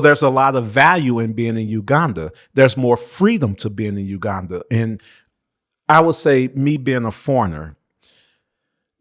There's a lot of value in being in Uganda. There's more freedom to being in Uganda. And I would say, me being a foreigner,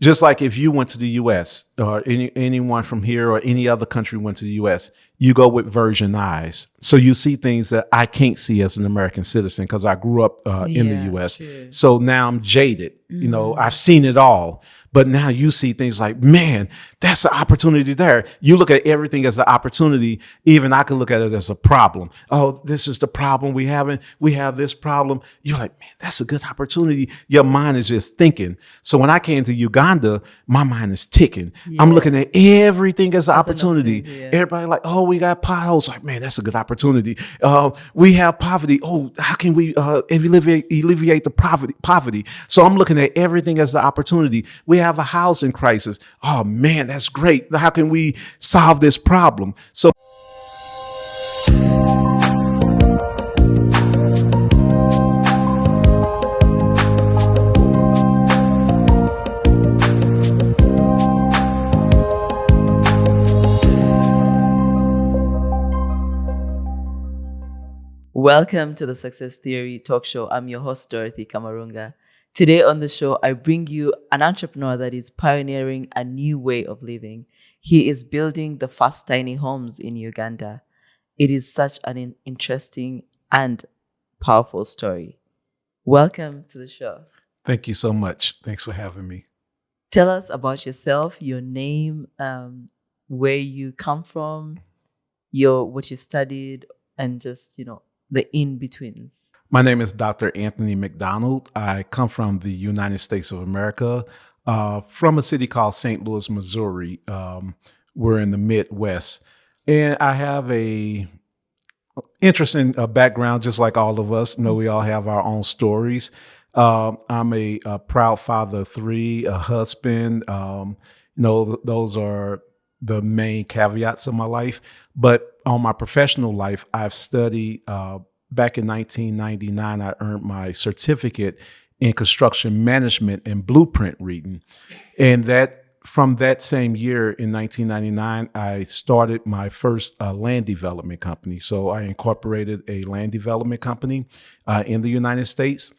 just like if you went to the US or anyone from here or any other country went to the US, you go with virgin eyes. So you see things that I can't see as an American citizen because I grew up in the US. True. So now I'm jaded. You know, I've seen it all. But now you see things like, man, that's an opportunity there. You look at everything as an opportunity. Even I can look at it as a problem. Oh, this is the problem we having. We have this problem. You're like, man, that's a good opportunity. Your mind is just thinking. So when I came to Uganda, my mind is ticking. I'm looking at everything as an opportunity. Everybody like, oh, we got potholes. Like, man, that's a good opportunity. We have poverty. Oh, how can we alleviate the poverty? So I'm looking at everything as the opportunity. We have a housing crisis. Oh man, that's great. How can we solve this problem? So Welcome to the Success Theory Talk Show. I'm your host, Dorothy Kamarunga. Today on the show, I bring you an entrepreneur that is pioneering a new way of living. He is building the first tiny homes in Uganda. It is such an interesting and powerful story. Welcome to the show. thank you so much. Thanks for having me. Tell us about yourself, your name, where you come from, what you studied, and just, the in-betweens. My name is Dr. Anthony McDonald. I come from the United States of America, from a city called St. Louis, Missouri. We're in the Midwest. And I have a interesting background, just like all of us. We all have our own stories. I'm a proud father of three, a husband. Those are the main caveats of my life. But on my professional life, I've studied, back in 1999, I earned my certificate in construction management and blueprint reading. And from that same year in 1999, I started my first land development company. So I incorporated a land development company in the United States.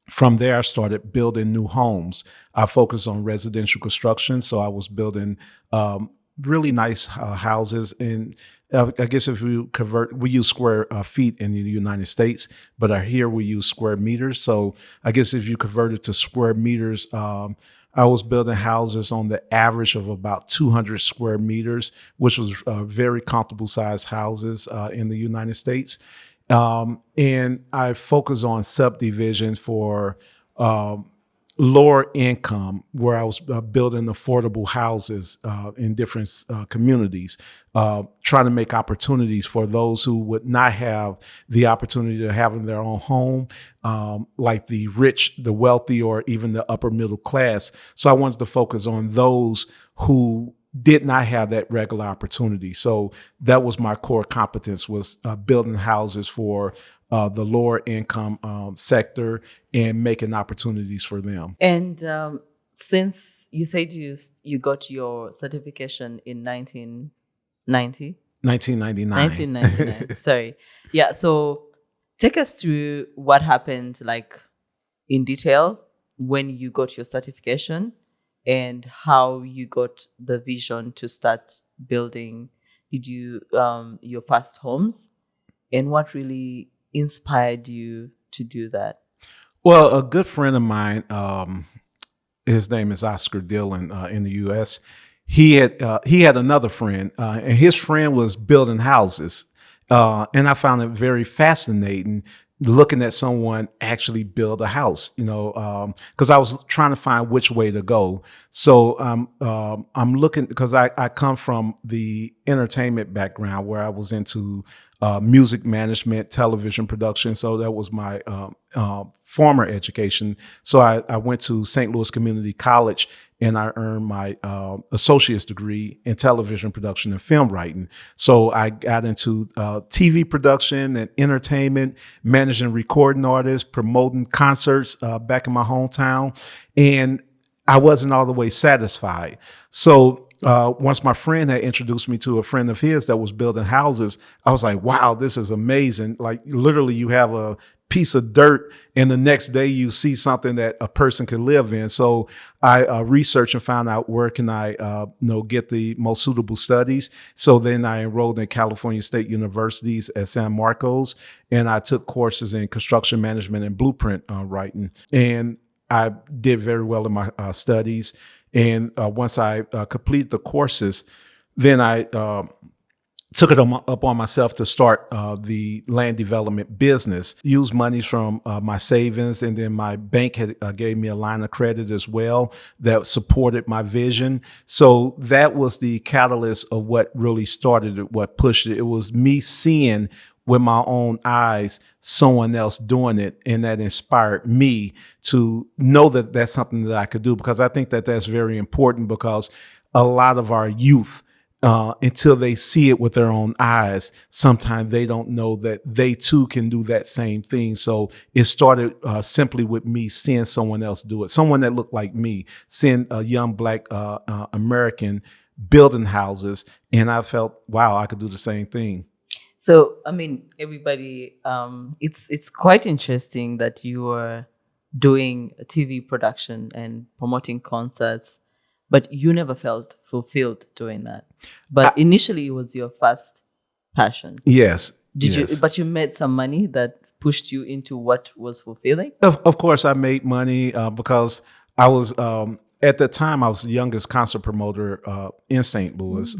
From there, I started building new homes. I focused on residential construction. So I was building really nice houses. And I guess if we convert, we use square feet in the United States, but here we use square meters. So I guess if you convert it to square meters, I was building houses on the average of about 200 square meters, which was very comfortable sized houses in the United States. And I focus on subdivision for lower income, where I was building affordable houses in different communities, trying to make opportunities for those who would not have the opportunity to have in their own home, like the rich, the wealthy, or even the upper middle class. So I wanted to focus on those who did not have that regular opportunity. So that was my core competence, was building houses for the lower income sector and making opportunities for them. And since you said you got your certification in 1990? 1999. 1999. Sorry. Yeah. So take us through what happened, like in detail, when you got your certification and how you got the vision to start building your first homes, and what really inspired you to do that? Well, a good friend of mine, his name is Oscar Dillon, in the U.S. He had another friend, and his friend was building houses, and I found it very fascinating looking at someone actually build a house. Because I was trying to find which way to go. So I'm looking, because I come from the entertainment background where I was into music management, television production. So that was my former education. So I went to St. Louis Community College, and I earned my associate's degree in television production and film writing. So I got into TV production and entertainment, managing recording artists, promoting concerts back in my hometown. And I wasn't all the way satisfied. So once my friend had introduced me to a friend of his that was building houses, I was like, wow, this is amazing. Like literally you have a piece of dirt and the next day you see something that a person can live in. So I researched and found out where can I get the most suitable studies. So then I enrolled in California State Universities at San Marcos, and I took courses in construction management and blueprint writing. And I did very well in my studies. And once I completed the courses, then I took it upon myself to start the land development business. Used monies from my savings, and then my bank had gave me a line of credit as well that supported my vision. So that was the catalyst of what really started it, what pushed it. It was me seeing with my own eyes someone else doing it, and that inspired me to know that that's something that I could do, because I think that that's very important, because a lot of our youth, until they see it with their own eyes, sometimes they don't know that they too can do that same thing. So it started simply with me seeing someone else do it, someone that looked like me, seeing a young Black American building houses, and I felt, wow, I could do the same thing. So, I mean, everybody, it's quite interesting that you are doing a TV production and promoting concerts, but you never felt fulfilled doing that. But initially, it was your first passion. Yes. Did yes. you? But you made some money that pushed you into what was fulfilling. Of course, I made money because I was at the time I was the youngest concert promoter in St. Louis.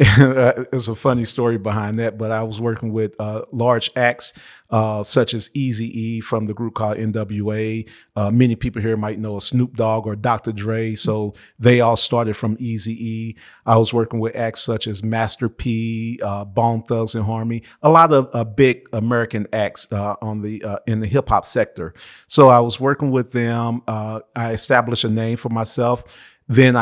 It's a funny story behind that, but I was working with large acts such as Eazy-E from the group called NWA. Many people here might know Snoop Dogg or Dr. Dre, so they all started from Eazy-E. I was working with acts such as Master P, Bone Thugs and Harmony, a lot of big American acts on the in the hip hop sector. So I was working with them. I established a name for myself. Then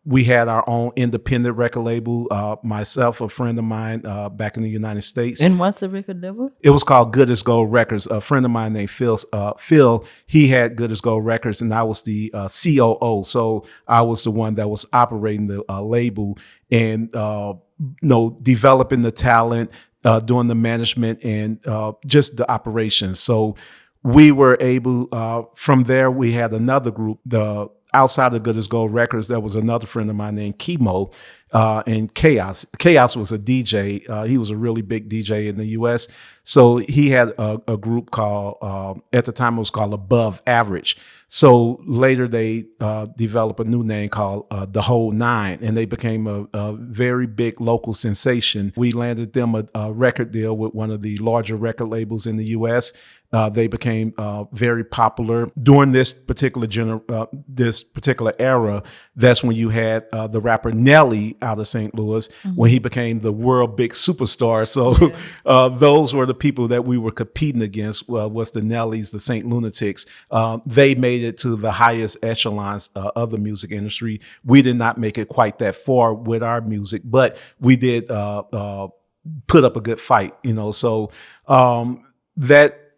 we had our own independent record label, myself, a friend of mine back in the United States. And what's the record label? It was called Good as Gold Records. A friend of mine named Phil, he had Good as Gold Records, and I was the COO. So I was the one that was operating the label and developing the talent, doing the management, and just the operations. So we were able, from there, we had another group, outside of Good as Gold Records, there was another friend of mine named Chemo and Chaos. Chaos was a DJ. He was a really big DJ in the U.S. So he had a group called, at the time it was called Above Average. So later they developed a new name called The Whole Nine, and they became a very big local sensation. We landed them a record deal with one of the larger record labels in the U.S. They became very popular during this particular era. That's when you had the rapper Nelly out of St. Louis, when he became the world big superstar. So those were the people that we were competing against. Was the Nellies, the St. Lunatics. They made it to the highest echelons of the music industry. We did not make it quite that far with our music, but we did put up a good fight. So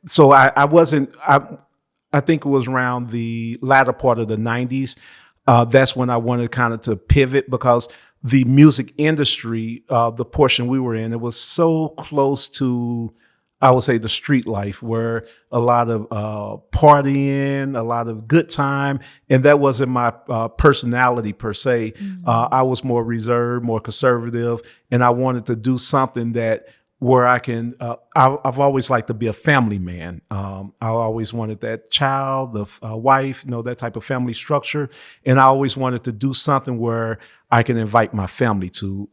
So I wasn't, I think it was around the latter part of the 90s. That's when I wanted kind of to pivot, because the music industry, the portion we were in, it was so close to, I would say, the street life, where a lot of partying, a lot of good time. And that wasn't my personality per se. I was more reserved, more conservative, and I wanted to do something where I can, I've always liked to be a family man. I always wanted that child, the wife, that type of family structure. And I always wanted to do something where I can invite my family to.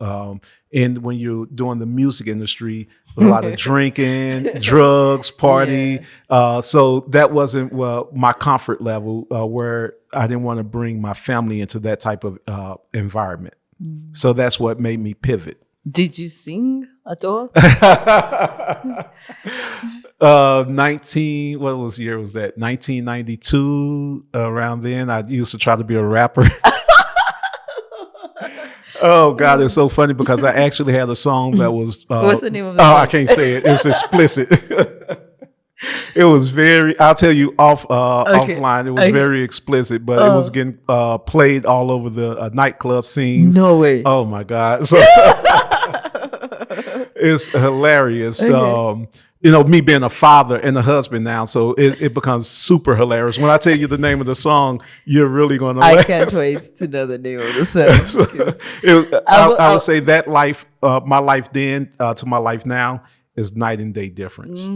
And when you're doing the music industry, a lot of drinking, drugs, party. Yeah. So that wasn't my comfort level, where I didn't want to bring my family into that type of environment. So that's what made me pivot. Did you sing at all? 19, what was year was that? 1992, around then. I used to try to be a rapper. Oh God, it's so funny, because I actually had a song that was what's the name of the song? I can't say it. It's explicit. It was very. I'll tell you Okay. offline. It was Okay. very explicit, but it was Oh, getting played all over the nightclub scenes. no way. Oh my god! So it's hilarious. Okay. Me being a father and a husband now, so it becomes super hilarious. When I tell you the name of the song, you're really going to I laugh. can't wait to know the name of the song So, because I would say that life, my life then to my life now, is night and day difference.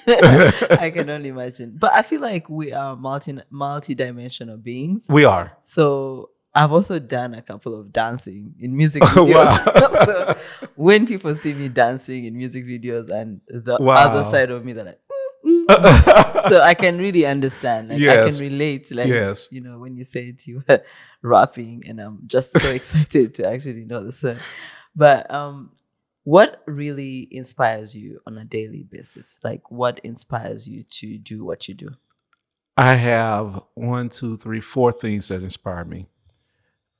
I can only imagine. But I feel like we are multi-dimensional beings. We are. So I've also done a couple of dancing in music videos. Wow. So when people see me dancing in music videos and the other Wow. side of me, they're like, "Mm." So I can really understand. Like I can Yes. relate. Like Yes. when you said you were rapping, and I'm just so excited to actually know the song. But what really inspires you on a daily basis? Like what inspires you to do what you do? I have one, two, three, four things that inspire me.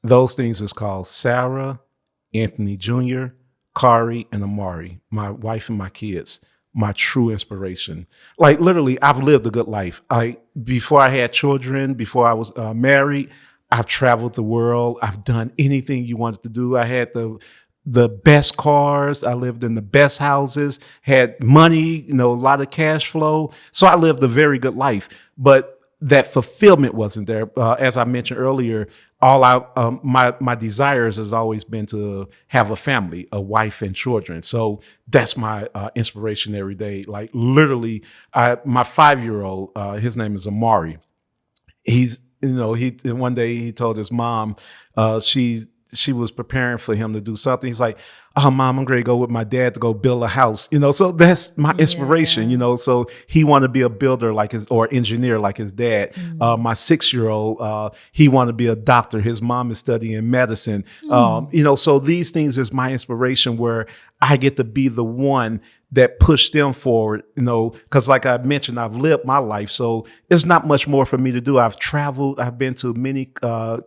Those things is called Sarah, Anthony Jr., Kari, and Amari, my wife and my kids, my true inspiration. Like literally, I've lived a good life. Before I had children, before I was married, I've traveled the world. I've done anything you wanted to do. I had the best cars. I lived in the best houses, had money, a lot of cash flow. So I lived a very good life. But that fulfillment wasn't there. As I mentioned earlier, my desires has always been to have a family, a wife and children. So that's my inspiration every day. Like literally, my 5-year-old, his name is Amari. He's he one day he told his mom, she was preparing for him to do something. He's like, "Oh, mom, I'm going to go with my dad to go build a house." So that's my inspiration. So he wanted to be a builder or engineer like his dad. My 6-year-old, he wanted to be a doctor. His mom is studying medicine. So these things is my inspiration where I get to be the one that push them forward, because like I mentioned, I've lived my life. So it's not much more for me to do. I've traveled. I've been to many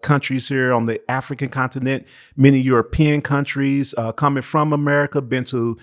countries here on the African continent, many European countries, coming from America, been to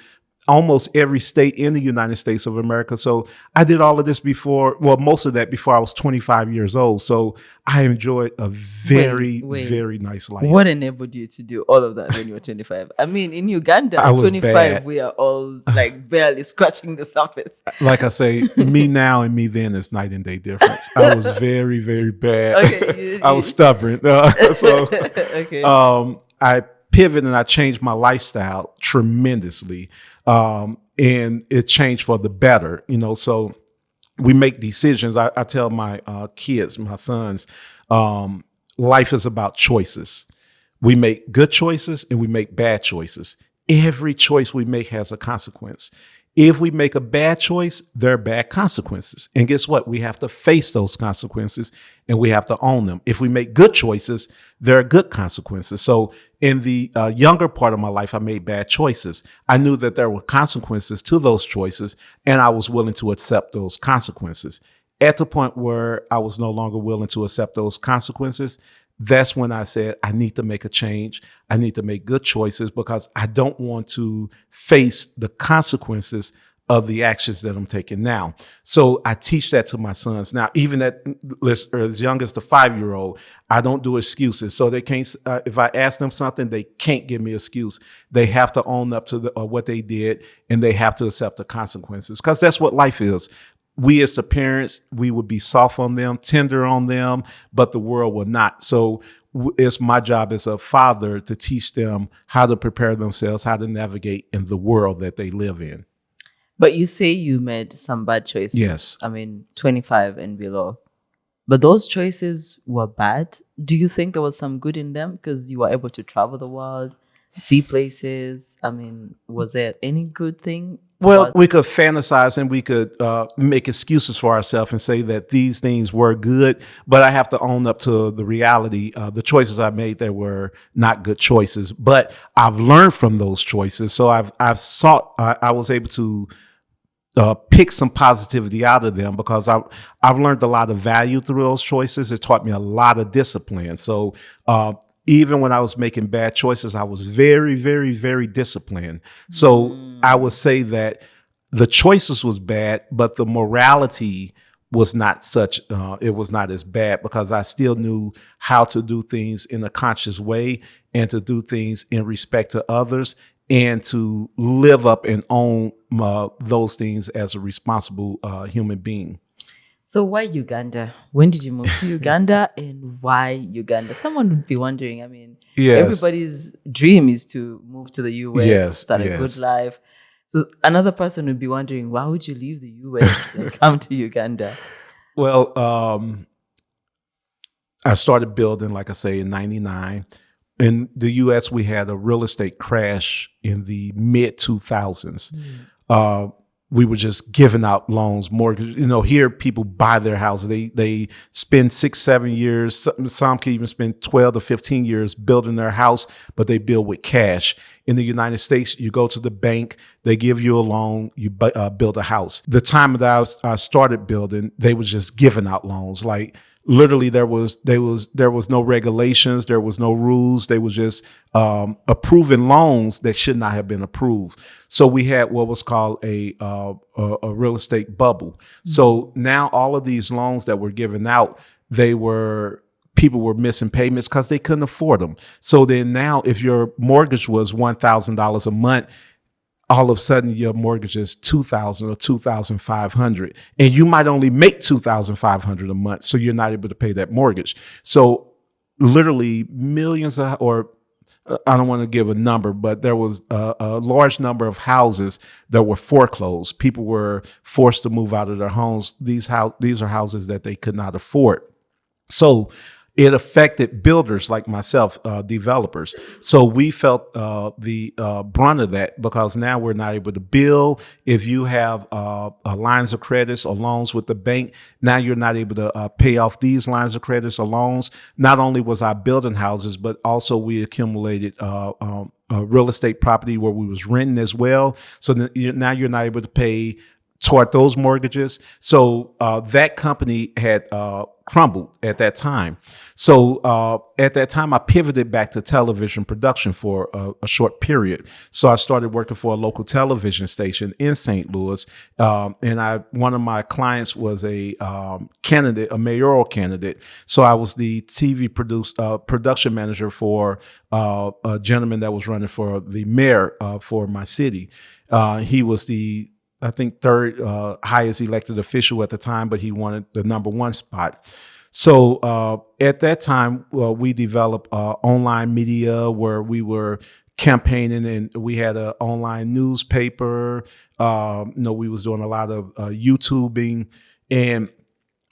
almost every state in the United States of America. So I did all of this most of that before I was 25 years old. So I enjoyed a very, Wait. very nice life. What enabled you to do all of that when you were 25? I mean, in Uganda, I at was 25, bad. we are all like barely scratching the surface. Like I say, me now and me then is night and day difference. I was very, very bad. Okay, I was stubborn. Okay. I pivoted and I changed my lifestyle tremendously. And it changed for the better, so we make decisions. I tell my kids, my sons, life is about choices. We make good choices and we make bad choices. Every choice we make has a consequence. If we make a bad choice, there are bad consequences. And guess what? We have to face those consequences and we have to own them. If we make good choices, there are good consequences. So in the younger part of my life, I made bad choices. I knew that there were consequences to those choices, and I was willing to accept those consequences. At the point where I was no longer willing to accept those consequences, that's when I said, I need to make a change. I need to make good choices because I don't want to face the consequences of the actions that I'm taking now. So I teach that to my sons now, even as young as the 5-year-old. I don't do excuses. So they can't, if I ask them something, they can't give me an excuse. They have to own up to what they did, and they have to accept the consequences because that's what life is. We as the parents, we would be soft on them, tender on them, but the world will not. So it's my job as a father to teach them how to prepare themselves, how to navigate in the world that they live in. But you say you made some bad choices. Yes. I mean, 25 and below. But those choices were bad. Do you think there was some good in them because you were able to travel the world, see places? I mean, was there any good thing? Well, we could fantasize and we could make excuses for ourselves and say that these things were good, but I have to own up to the reality. The choices I made that were not good choices, but I've learned from those choices. So I was able to pick some positivity out of them because I've learned a lot of value through those choices. It taught me a lot of discipline. So even when I was making bad choices, I was very, very, very disciplined. So I would say that the choices was bad, but the morality was not such. It was not as bad because I still knew how to do things in a conscious way and to do things in respect to others and to live up and own those things as a responsible human being. So why Uganda? When did you move to Uganda and why Uganda? Someone would be wondering. I mean, Yes, everybody's dream is to move to the US, yes, start a good yes. life. So another person would be wondering, why would you leave the US and come to Uganda? Well, I started building, like I say, in '99. In the U.S., we had a real estate crash in the mid 2000s. Uh, we were just giving out loans, mortgage. Here people buy their houses. They spend 6, 7 years. Some can even spend 12 to 15 years building their house, but they build with cash. In the United States, you go to the bank, they give you a loan, you build a house. The time that I started building, they was just giving out loans. Like literally, there was no regulations, there was no rules. They was just approving loans that should not have been approved. So we had what was called a real estate bubble. So now all of these loans that were given out, people were missing payments because they couldn't afford them. So then now, if your mortgage was $1,000 a month, all of a sudden your mortgage is $2,000 or $2,500, and you might only make $2,500 a month, so you're not able to pay that mortgage. So literally millions of, or I don't want to give a number, but there was a large number of houses that were foreclosed. People were forced to move out of their homes. These are houses that they could not afford. So it affected builders like myself, developers. So we felt the brunt of that because now we're not able to build. If you have lines of credits or loans with the bank, now you're not able to pay off these lines of credits or loans. Not only was I building houses, but also we accumulated real estate property where we was renting as well. So now you're not able to pay toward those mortgages. So that company had crumbled at that time. So at that time, I pivoted back to television production for a short period. So I started working for a local television station in St. Louis, and one of my clients was a candidate, a mayoral candidate. So I was the TV production manager for a gentleman that was running for the mayor for my city. He was I think third highest elected official at the time, but he wanted the number one spot. So at that time, we developed online media where we were campaigning, and we had an online newspaper. We was doing a lot of YouTubing, and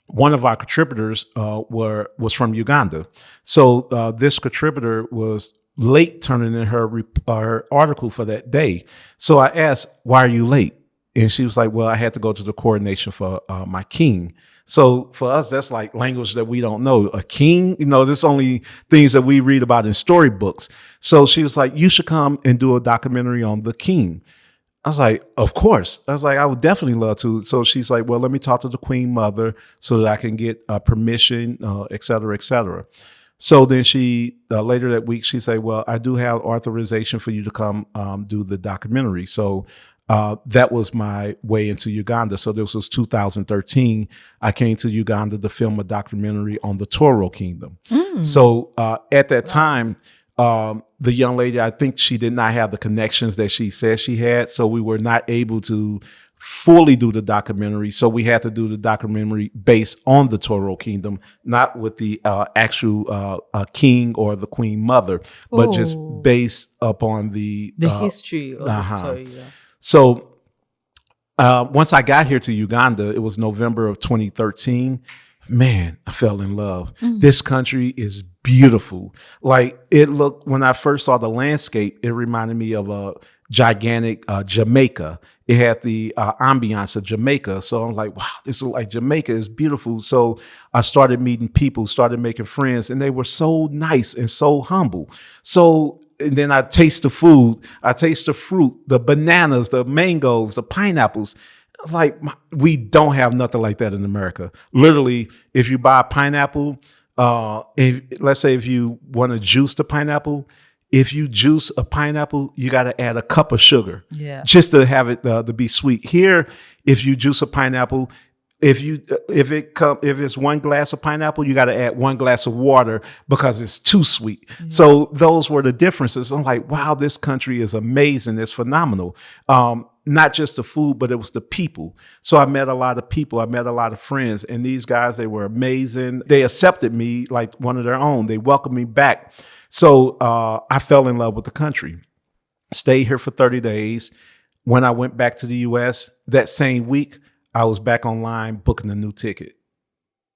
one of our contributors was from Uganda. So this contributor was late turning in her article for that day. So I asked, "Why are you late?" And she was like, "Well, I had to go to the coronation for my king." So for us, that's like language that we don't know. A king, there's only things that we read about in storybooks. So she was like, "You should come and do a documentary on the king." I was like, "Of course." I was like, "I would definitely love to." So she's like, "Well, let me talk to the queen mother so that I can get permission, et cetera, et cetera." So then she, later that week, she said, "Well, I do have authorization for you to come do the documentary." So that was my way into Uganda. So this was 2013. I came to Uganda to film a documentary on the Toro Kingdom. So at that time, the young lady, I think she did not have the connections that she said she had. So we were not able to fully do the documentary. So we had to do the documentary based on the Toro Kingdom, not with the actual king or the queen mother, but just based upon the history of the story. Yeah. So once I got here to Uganda, it was November of 2013. Man, I fell in love. This country is beautiful. Like when I first saw the landscape, it reminded me of a gigantic Jamaica. It had the ambiance of Jamaica. So I'm like, wow, this is like Jamaica is beautiful. So I started meeting people, started making friends, and they were so nice and so humble. So and then I taste the food. I taste the fruit, the bananas, the mangoes, the pineapples. It's like, we don't have nothing like that in America. Literally, if you buy a pineapple, let's say if you want to juice the pineapple, if you juice a pineapple, you got to add a cup of sugar Yeah. just to have it to be sweet. Here, if you juice a pineapple, if it's one glass of pineapple, you got to add one glass of water because it's too sweet. So those were the differences. I'm like, wow, this country is amazing. It's phenomenal. Not just the food, but it was the people. So I met a lot of people. I met a lot of friends, and these guys, they were amazing. They accepted me like one of their own. They welcomed me back. So I fell in love with the country. Stayed here for 30 days. When I went back to the U.S. that same week, I was back online booking a new ticket.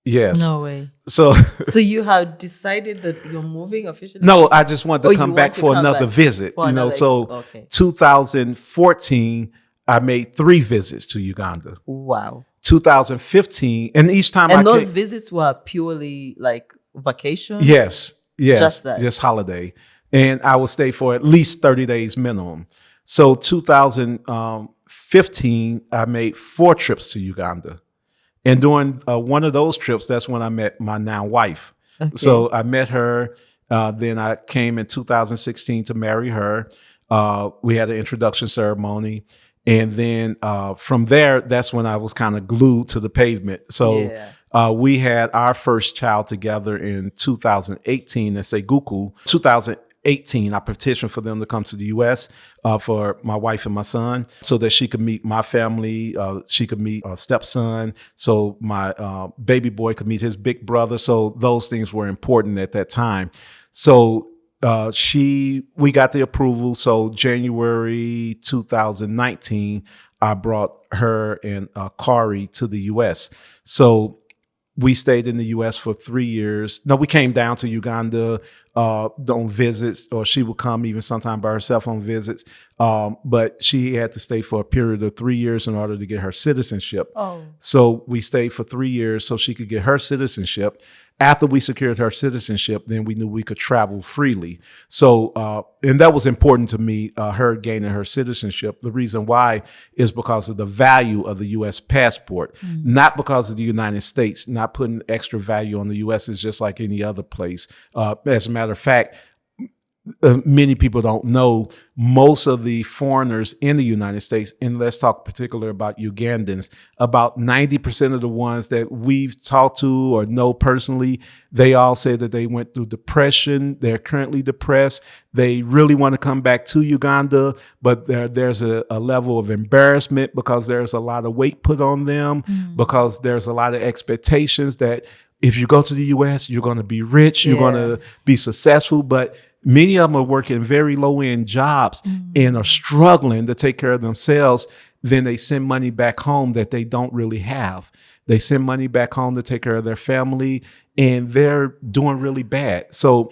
Yes. No way. So So you have decided that you're moving officially? no, I just wanted to Oh, you come want back to for come another back visit. for another So okay. 2014, I made 3 visits to Uganda. Wow. 2015, and each time And I those came, visits were purely like vacation? yes, Just that. just holiday, and I would stay for at least 30 days minimum. So 2015, I made 4 trips to Uganda. And during one of those trips, that's when I met my now wife. Okay. So I met her. Then I came in 2016 to marry her. We had an introduction ceremony. And then from there, that's when I was kind of glued to the pavement. So we had our first child together in 2018 at Seguku. 2018, I petitioned for them to come to the U.S. For my wife and my son so that she could meet my family. She could meet a stepson. So my baby boy could meet his big brother. So those things were important at that time. So we got the approval. So January 2019, I brought her and Kari to the U.S. So we stayed in the U.S. for 3 years. No, we came down to Uganda on visits, or she would come even sometime by herself on visits. But she had to stay for a period of 3 years in order to get her citizenship. Oh. So we stayed for 3 years so she could get her citizenship. After we secured her citizenship, then we knew we could travel freely. So, and that was important to me, her gaining her citizenship. The reason why is because of the value of the U.S. passport, not because of the United States. Not putting extra value on the U.S. is just like any other place. As a matter of fact, many people don't know most of the foreigners in the United States, and let's talk particular about Ugandans, about 90% of the ones that we've talked to or know personally, they all say that they went through depression. They're currently depressed. They really want to come back to Uganda, but there's a level of embarrassment because there's a lot of weight put on them, because there's a lot of expectations that if you go to the U.S., you're going to be rich, you're going to be successful, but many of them are working very low-end jobs and are struggling to take care of themselves. Then they send money back home that they don't really have. They send money back home to take care of their family, and they're doing really bad. So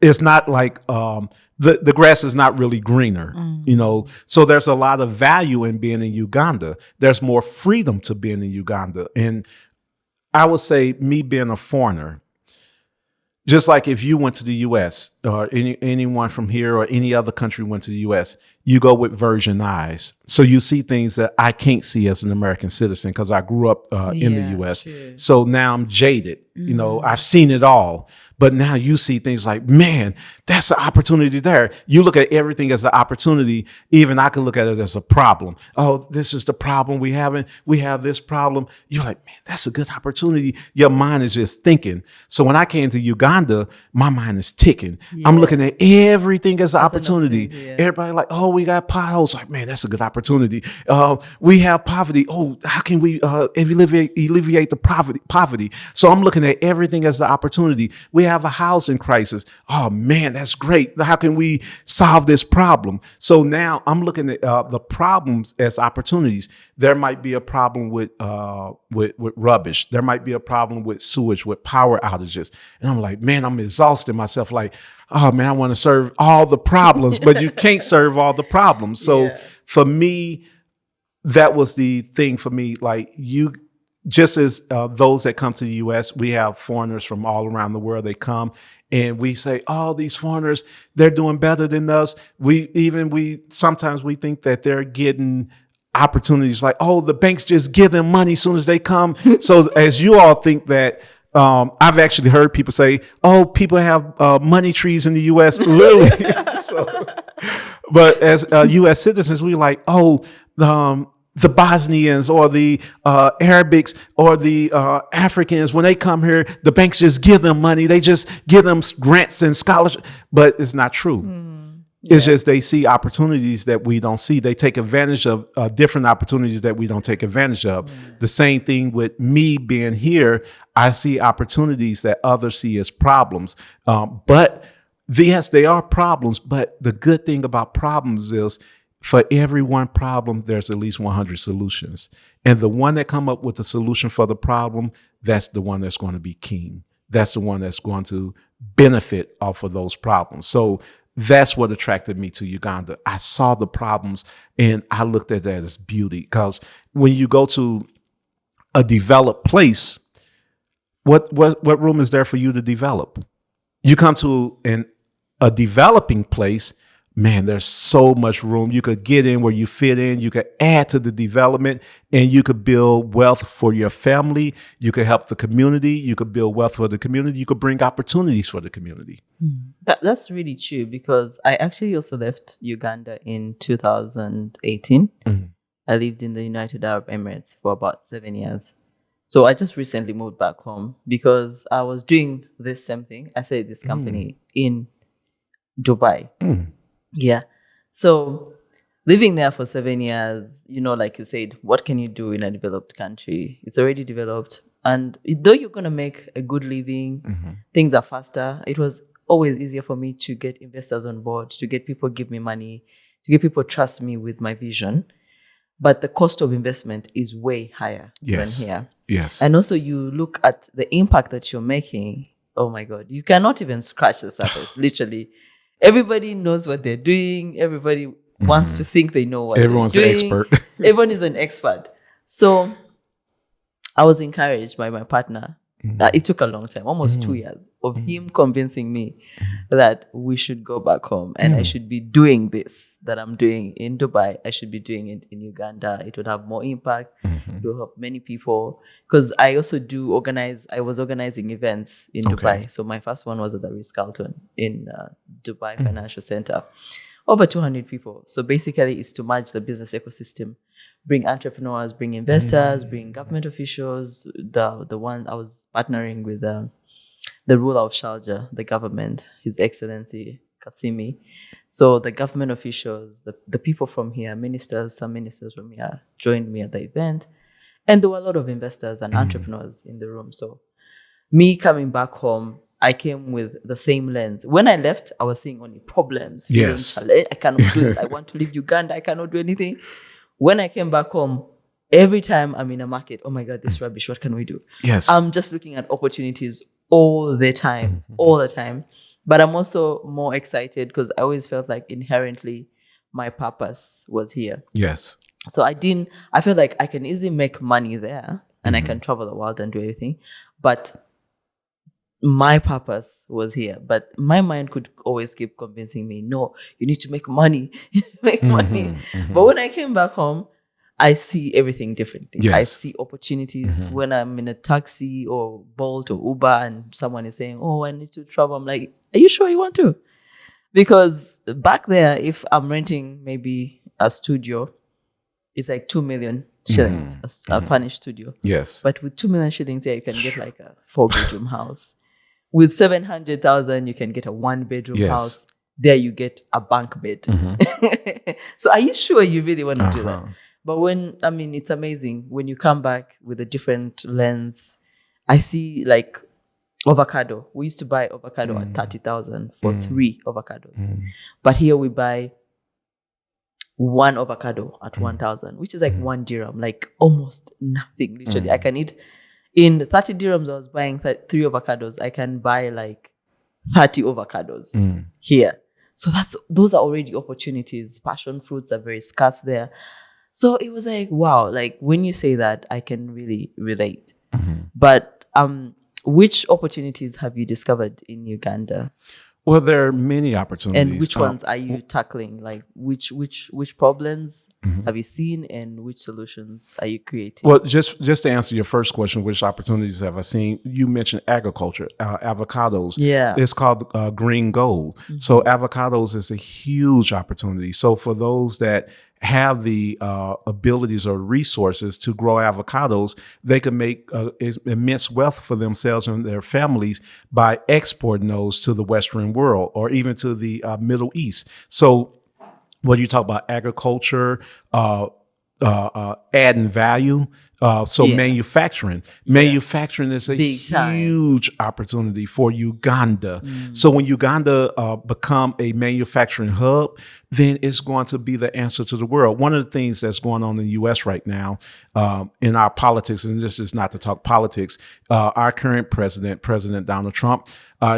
it's not like the grass is not really greener, you know. So there's a lot of value in being in Uganda. There's more freedom to being in Uganda. And I would say me being a foreigner, just like if you went to the U.S. or anyone from here or any other country went to the U.S., you go with virgin eyes. So you see things that I can't see as an American citizen because I grew up in the U.S. True. So now I'm jaded. You know, I've seen it all. But now you see things like, man, that's an opportunity there. You look at everything as an opportunity. Even I can look at it as a problem. Oh, this is the problem we having. We have this problem. You're like, man, that's a good opportunity. Your mind is just thinking. So when I came to Uganda, my mind is ticking. I'm looking at everything as an opportunity. Everybody like, oh, we got potholes. Like, man, that's a good opportunity. We have poverty. Oh, how can we alleviate the poverty? So I'm looking at everything as the opportunity. We have a housing crisis. Oh man, that's great. How can we solve this problem? So now I'm looking at the problems as opportunities. There might be a problem with rubbish. There might be a problem with sewage, with power outages. And I'm like, man, I'm exhausting myself. Like, oh man, I want to serve all the problems, but you can't serve all the problems. So for me, that was the thing for me. Like you, just as those that come to the U.S., we have foreigners from all around the world. They come and we say, oh, these foreigners, they're doing better than us. Sometimes we think that they're getting opportunities like, oh, the banks just give them money as soon as they come. So as you all think that I've actually heard people say, "Oh, people have money trees in the U.S." Literally. So, but as U.S. citizens, we're like, "Oh, the Bosnians or the Arabics or the Africans, when they come here, the banks just give them money. They just give them grants and scholarships." But it's not true. It's just they see opportunities that we don't see. They take advantage of different opportunities that we don't take advantage of. The same thing with me being here. I see opportunities that others see as problems. But yes, they are problems. But the good thing about problems is for every one problem, there's at least 100 solutions. And the one that come up with the solution for the problem, that's the one that's going to be king. That's the one that's going to benefit off of those problems. So that's what attracted me to Uganda. I saw the problems and I looked at that as beauty. Because when you go to a developed place, what room is there for you to develop? You come to a developing place, man, there's so much room. You could get in where you fit in. You could add to the development and you could build wealth for your family. You could help the community. You could build wealth for the community. You could bring opportunities for the community. That's really true, because I actually also left Uganda in 2018. I lived in the United Arab Emirates for about 7 years. So I just recently moved back home because I was doing this same thing. I said this company in Dubai. Yeah. So living there for 7 years, like you said, what can you do in a developed country? It's already developed. And though you're going to make a good living, things are faster. It was always easier for me to get investors on board, to get people give me money, to get people trust me with my vision. But the cost of investment is way higher than here. Yes. And also you look at the impact that you're making. Oh my God, you cannot even scratch the surface, literally. Everybody knows what they're doing. Everybody wants to think they know what Everyone's they're an doing. expert. Everyone is an expert. So I was encouraged by my partner. It took a long time, almost 2 years, of him convincing me that we should go back home and I should be doing this that I'm doing in Dubai. I should be doing it in Uganda. It would have more impact. It will help many people. Because I also I was organizing events in Dubai. So my first one was at the Ritz-Carlton in Dubai Financial Center. Over 200 people. So basically it's to merge the business ecosystem. Bring entrepreneurs, bring investors, bring government officials. The one I was partnering with the ruler of Sharjah, the government, His Excellency Kasimi. So the government officials, the people from here, some ministers from here joined me at the event. And there were a lot of investors and entrepreneurs in the room. So me coming back home, I came with the same lens. When I left, I was seeing only problems. I cannot do this. I want to leave Uganda. I cannot do anything. When I came back home, every time I'm in a market, oh my God, this rubbish, what can we do? Yes. I'm just looking at opportunities all the time. But I'm also more excited because I always felt like inherently my purpose was here. Yes. So I felt like I can easily make money there and I can travel the world and do everything. But my purpose was here. But my mind could always keep convincing me, no, you need to make money. money. But when I came back home, I see everything differently. Yes. I see opportunities when I'm in a taxi or Bolt or Uber and someone is saying, oh, I need to travel. I'm like, are you sure you want to? Because back there, if I'm renting maybe a studio, it's like 2 million shillings, a furnished studio. Yes. But with 2 million shillings here, you can get like a 4-bedroom house. With 700,000, you can get a 1-bedroom house. There you get a bunk bed. So are you sure you really want to do that? But it's amazing. When you come back with a different lens, I see like avocado. We used to buy avocado at 30,000 for 3 avocados. But here we buy 1 avocado at 1,000, which is like 1 dirham, like almost nothing, literally. I can eat, in 30 dirhams, I was buying 3 avocados. I can buy like 30 avocados here. So those are already opportunities. Passion fruits are very scarce there. So it was like, wow, like when you say that, I can really relate. But which opportunities have you discovered in Uganda? Well, there are many And opportunities. which ones are you tackling? Like which problems have you seen, and which solutions are you creating? Well, just to answer your first question, which opportunities have I seen? You mentioned agriculture, avocados. Yeah. It's called green gold. So avocados is a huge opportunity. So for those that have the abilities or resources to grow avocados, they can make immense wealth for themselves and their families by exporting those to the Western world or even to the Middle East. So when you talk about agriculture, adding value. So Yes. manufacturing is a Big time. huge opportunity for Uganda. So when Uganda become a manufacturing hub, then it's going to be the answer to the world. One of the things that's going on in the U.S. right now in our politics, and this is not to talk politics, our current president, President Donald Trump,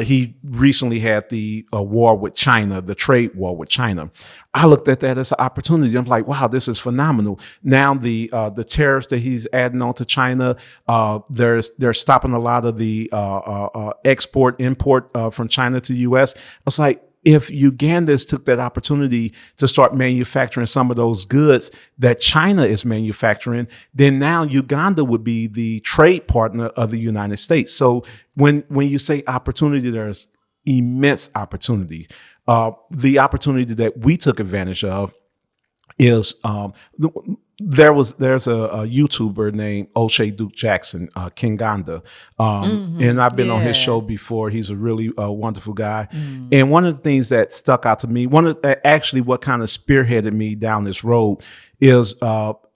he recently had the war with China, the trade war with China. I looked at that as an opportunity. I'm like, wow, this is phenomenal. Now the tariffs that he's adding on to China, they're stopping a lot of the export import from China to the U.S. I was like, if Ugandans took that opportunity to start manufacturing some of those goods that China is manufacturing, then now Uganda would be the trade partner of the United States. So when you say opportunity, there's immense opportunity. The opportunity that we took advantage of is there's a YouTuber named O'Shea Duke Jackson, Kinganda, and I've been on his show before. He's a really wonderful guy, and one of the things that stuck out to me, actually what kind of spearheaded me down this road is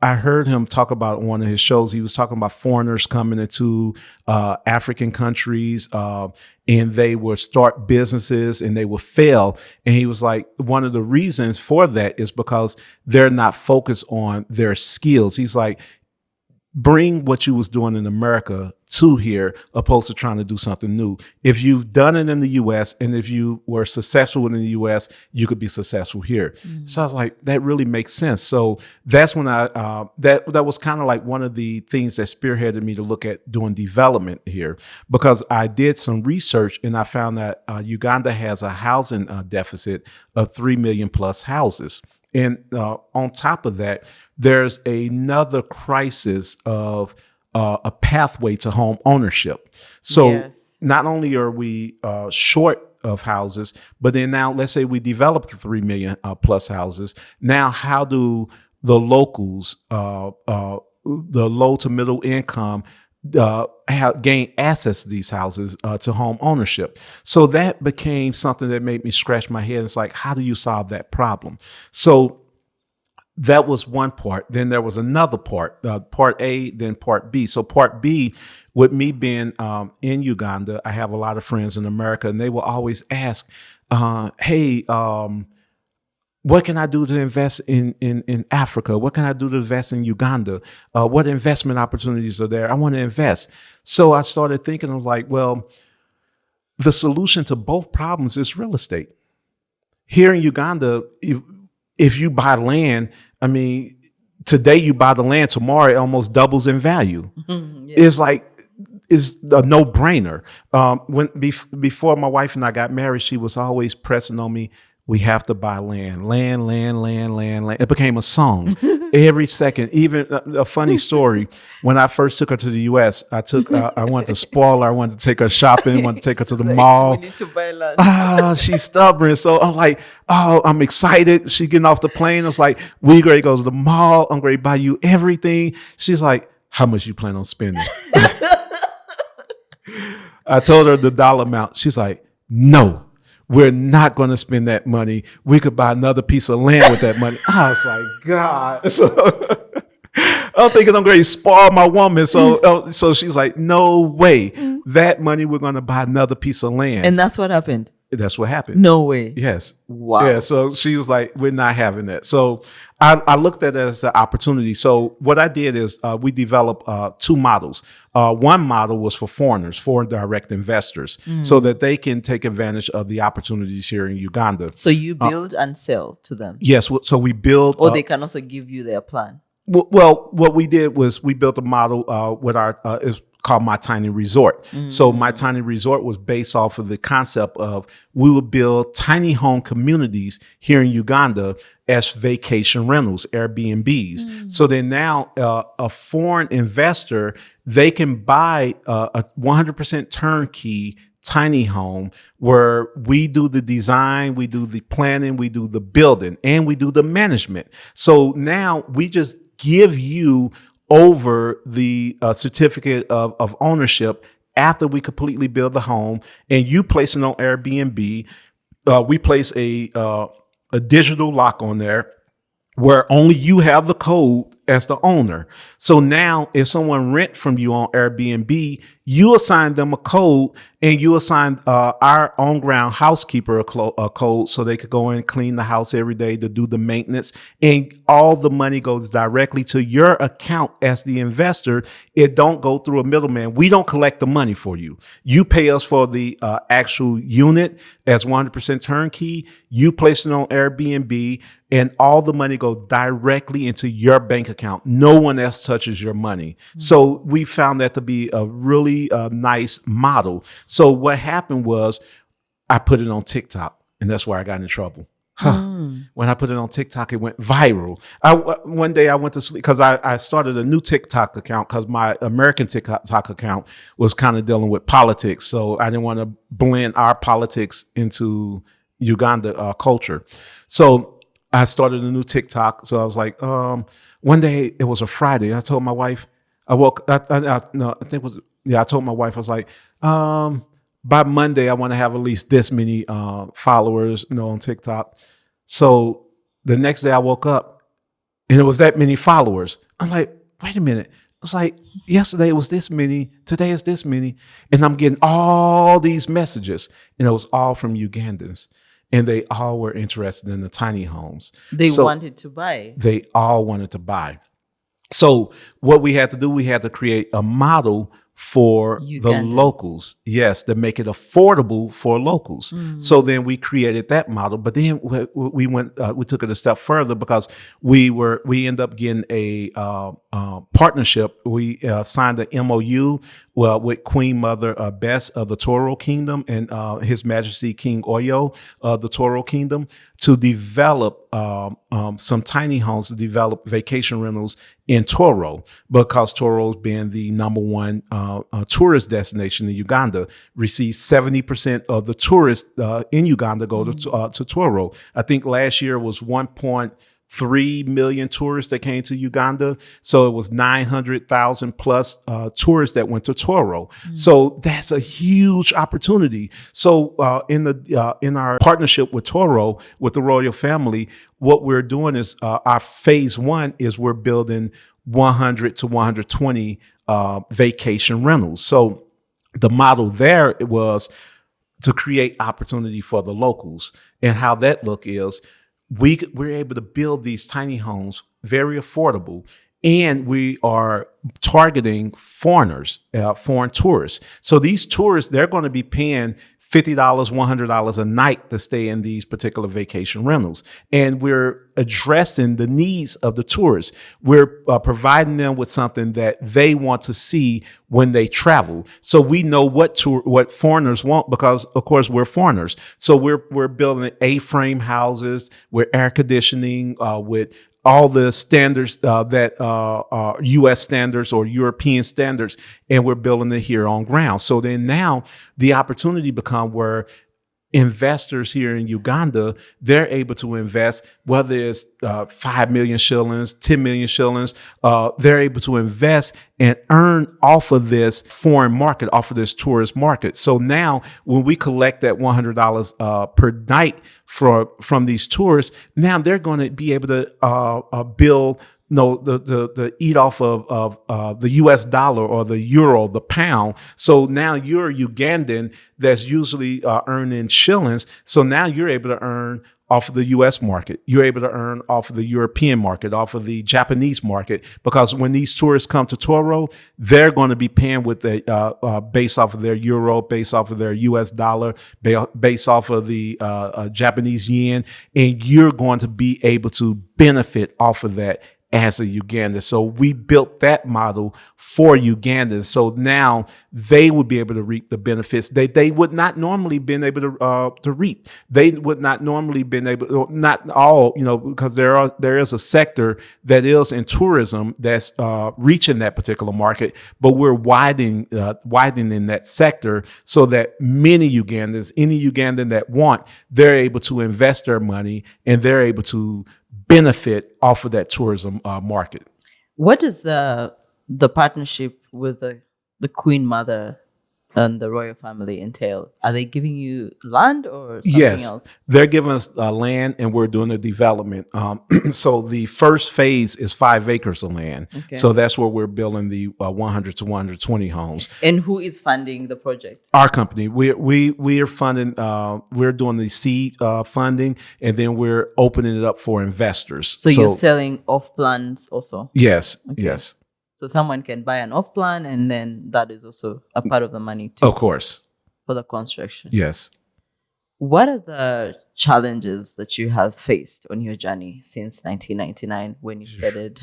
I heard him talk about on one of his shows. He was talking about foreigners coming into African countries and they would start businesses and they will fail. And he was like, one of the reasons for that is because they're not focused on their skills. He's like, bring what you was doing in America to here, opposed to trying to do something new. If you've done it in the U.S. and if you were successful in the U.S., you could be successful here. So I was like, that really makes sense. So that's when that was kind of like one of the things that spearheaded me to look at doing development here, because I did some research and I found that Uganda has a housing deficit of 3 million plus houses. And on top of that, there's another crisis of a pathway to home ownership. So not only are we short of houses, but then now let's say we develop the 3 million plus houses. Now, how do the locals, the low to middle income, gain access to these houses to home ownership? So that became something that made me scratch my head. It's like, how do you solve that problem? So that was one part. Then there was another part, part A, then part B. So part B, with me being in Uganda, I have a lot of friends in America, and they will always ask, hey, what can I do to invest in Africa? What can I do to invest in Uganda? What investment opportunities are there? I want to invest. So I started thinking, I was like, well, the solution to both problems is real estate. Here in Uganda, if you buy land, I mean, today you buy the land, tomorrow it almost doubles in value. It's like, it's a no-brainer. Before my wife and I got married, she was always pressing on me, we have to buy land. It became a song every second. Even a funny story. When I first took her to the U.S., I wanted to spoil her. I wanted to take her shopping. I wanted to take her to the mall. We need to buy land. She's stubborn. So I'm like, I'm excited. She getting off the plane. I was like, we ready to go to the mall. I'm ready to buy you everything. She's like, how much you plan on spending? I told her the dollar amount. She's like, no. We're not going to spend that money. We could buy another piece of land with that money. I was like, God. So, I'm thinking I'm going to spoil my woman. So she's like, no way. That money, we're going to buy another piece of land. And that's what happened. That's what happened. No way. Yes. Wow. Yeah. So she was like, we're not having that. So I looked at it as an opportunity. So what I did is we developed two models. One model was for foreigners, foreign direct investors, so that they can take advantage of the opportunities here in Uganda. So you build and sell to them? Yes. So we build. Or they can also give you their plan? Well, what we did was we built a model with our, it's called My Tiny Resort. So My Tiny Resort was based off of the concept of we would build tiny home communities here in Uganda as vacation rentals, Airbnbs. So then now a foreign investor, they can buy a 100% turnkey tiny home where we do the design, we do the planning, we do the building, and we do the management. So now we just give you over the certificate of ownership after we completely build the home, and you place it on Airbnb. We place a digital lock on there where only you have the code as the owner. So now if someone rent from you on Airbnb, you assign them a code, and you assign our on ground housekeeper a code so they could go in and clean the house every day to do the maintenance. And all the money goes directly to your account as the investor. It don't go through a middleman. We don't collect the money for you. You pay us for the actual unit as 100% turnkey. You place it on Airbnb, and all the money goes directly into your bank account. No one else touches your money. So we found that to be a really nice model. So what happened was I put it on TikTok, and that's where I got in trouble. When I put it on TikTok, it went viral. One day I went to sleep because I started a new TikTok account because my American TikTok account was kind of dealing with politics. So I didn't want to blend our politics into Uganda culture. So I started a new TikTok. So I was like, one day it was a Friday. I told my wife, I told my wife, I was like, by Monday, I want to have at least this many followers, on TikTok. So the next day I woke up and it was that many followers. I'm like, wait a minute. It's like yesterday it was this many, today is this many. And I'm getting all these messages, and it was all from Ugandans. And they all were interested in the tiny homes. They wanted to buy. They all wanted to buy. So what we had to do, we had to create a model for the locals. Yes, to make it affordable for locals. So then we created that model, but then we took it a step further because we ended up getting a partnership. We signed an MOU with Queen Mother Bess of the Toro Kingdom and His Majesty King Oyo of the Toro Kingdom to develop some tiny homes, to develop vacation rentals in Toro, because Toro's being the number one tourist destination in Uganda, receives 70% of the tourists in Uganda go to Toro. I think last year was 1.3 million tourists that came to Uganda. So it was 900,000 plus tourists that went to Toro. So that's a huge opportunity. So in our partnership with Toro, with the royal family, what we're doing is our phase one is we're building 100 to 120 vacation rentals. So the model there was to create opportunity for the locals. And how that look is we're able to build these tiny homes very affordable, and we are targeting foreigners, foreign tourists. So these tourists, they're going to be paying $50, $100 a night to stay in these particular vacation rentals. And we're addressing the needs of the tourists. We're providing them with something that they want to see when they travel. So we know what foreigners want, because of course we're foreigners. So we're building A-frame houses with air conditioning, with all the standards that are U.S. standards or European standards, and we're building it here on ground. So then now the opportunity become where investors here in Uganda, they're able to invest, whether it's 5 million shillings, 10 million shillings, they're able to invest and earn off of this foreign market, off of this tourist market. So now when we collect that $100 per night from these tourists, now they're going to be able to build the eat off of the US dollar or the euro, the pound. So now you're a Ugandan that's usually earning shillings. So now you're able to earn off of the US market. You're able to earn off of the European market, off of the Japanese market, because when these tourists come to Toro, they're going to be paying with the based off of their euro, based off of their US dollar, based off of the Japanese yen, and you're going to be able to benefit off of that as a Ugandan. So we built that model for Ugandans. So now they would be able to reap the benefits they would not normally been able to reap. They would not normally been able, not all, because there is a sector that is in tourism that's reaching that particular market, but we're widening that sector so that many Ugandans, any Ugandan that want, they're able to invest their money and they're able to benefit off of that tourism market. What does the partnership with the Queen Mother and the royal family entail? Are they giving you land or something Yes, else? they're giving us land and we're doing the development. So the first phase is 5 acres of land. Okay. So that's where we're building the 100 to 120 homes. And who is funding the project? Our company, we are funding. We're doing the seed funding, and then we're opening it up for investors. So you're selling off plans also? Yes, yes. So someone can buy an off plan, and then that is also a part of the money too. Of course. For the construction. Yes. What are the challenges that you have faced on your journey since 1999 when you started?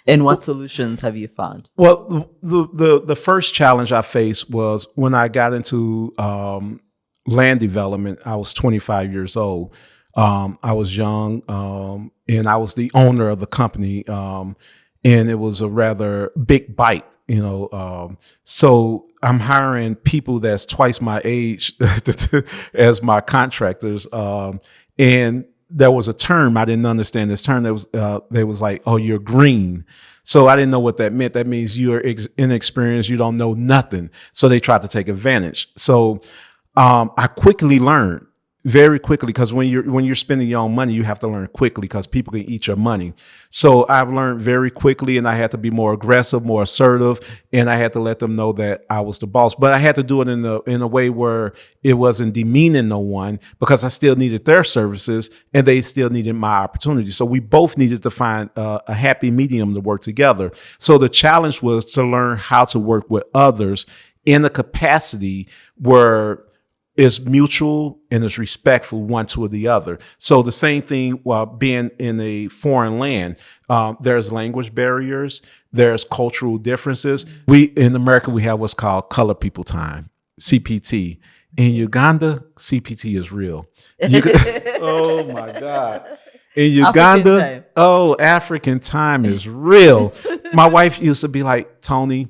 And what solutions have you found? Well, the first challenge I faced was when I got into land development. I was 25 years old. I was young, and I was the owner of the company. And it was a rather big bite, so I'm hiring people that's twice my age as my contractors. And there was a term, I didn't understand this term. They was like, oh, you're green. So I didn't know what that meant. That means you're inexperienced. You don't know nothing. So they tried to take advantage. So I quickly learned. Very quickly, because when you're spending your own money, you have to learn quickly because people can eat your money. So I've learned very quickly, and I had to be more aggressive, more assertive, and I had to let them know that I was the boss. But I had to do it in a way where it wasn't demeaning no one, because I still needed their services and they still needed my opportunity. So we both needed to find a happy medium to work together. So the challenge was to learn how to work with others in a capacity where is mutual and is respectful one to the other. So the same thing while being in a foreign land, there's language barriers, there's cultural differences. In America, we have what's called color people time, CPT. In Uganda, CPT is real. Oh my God. In Uganda, African time is real. My wife used to be like, Tony,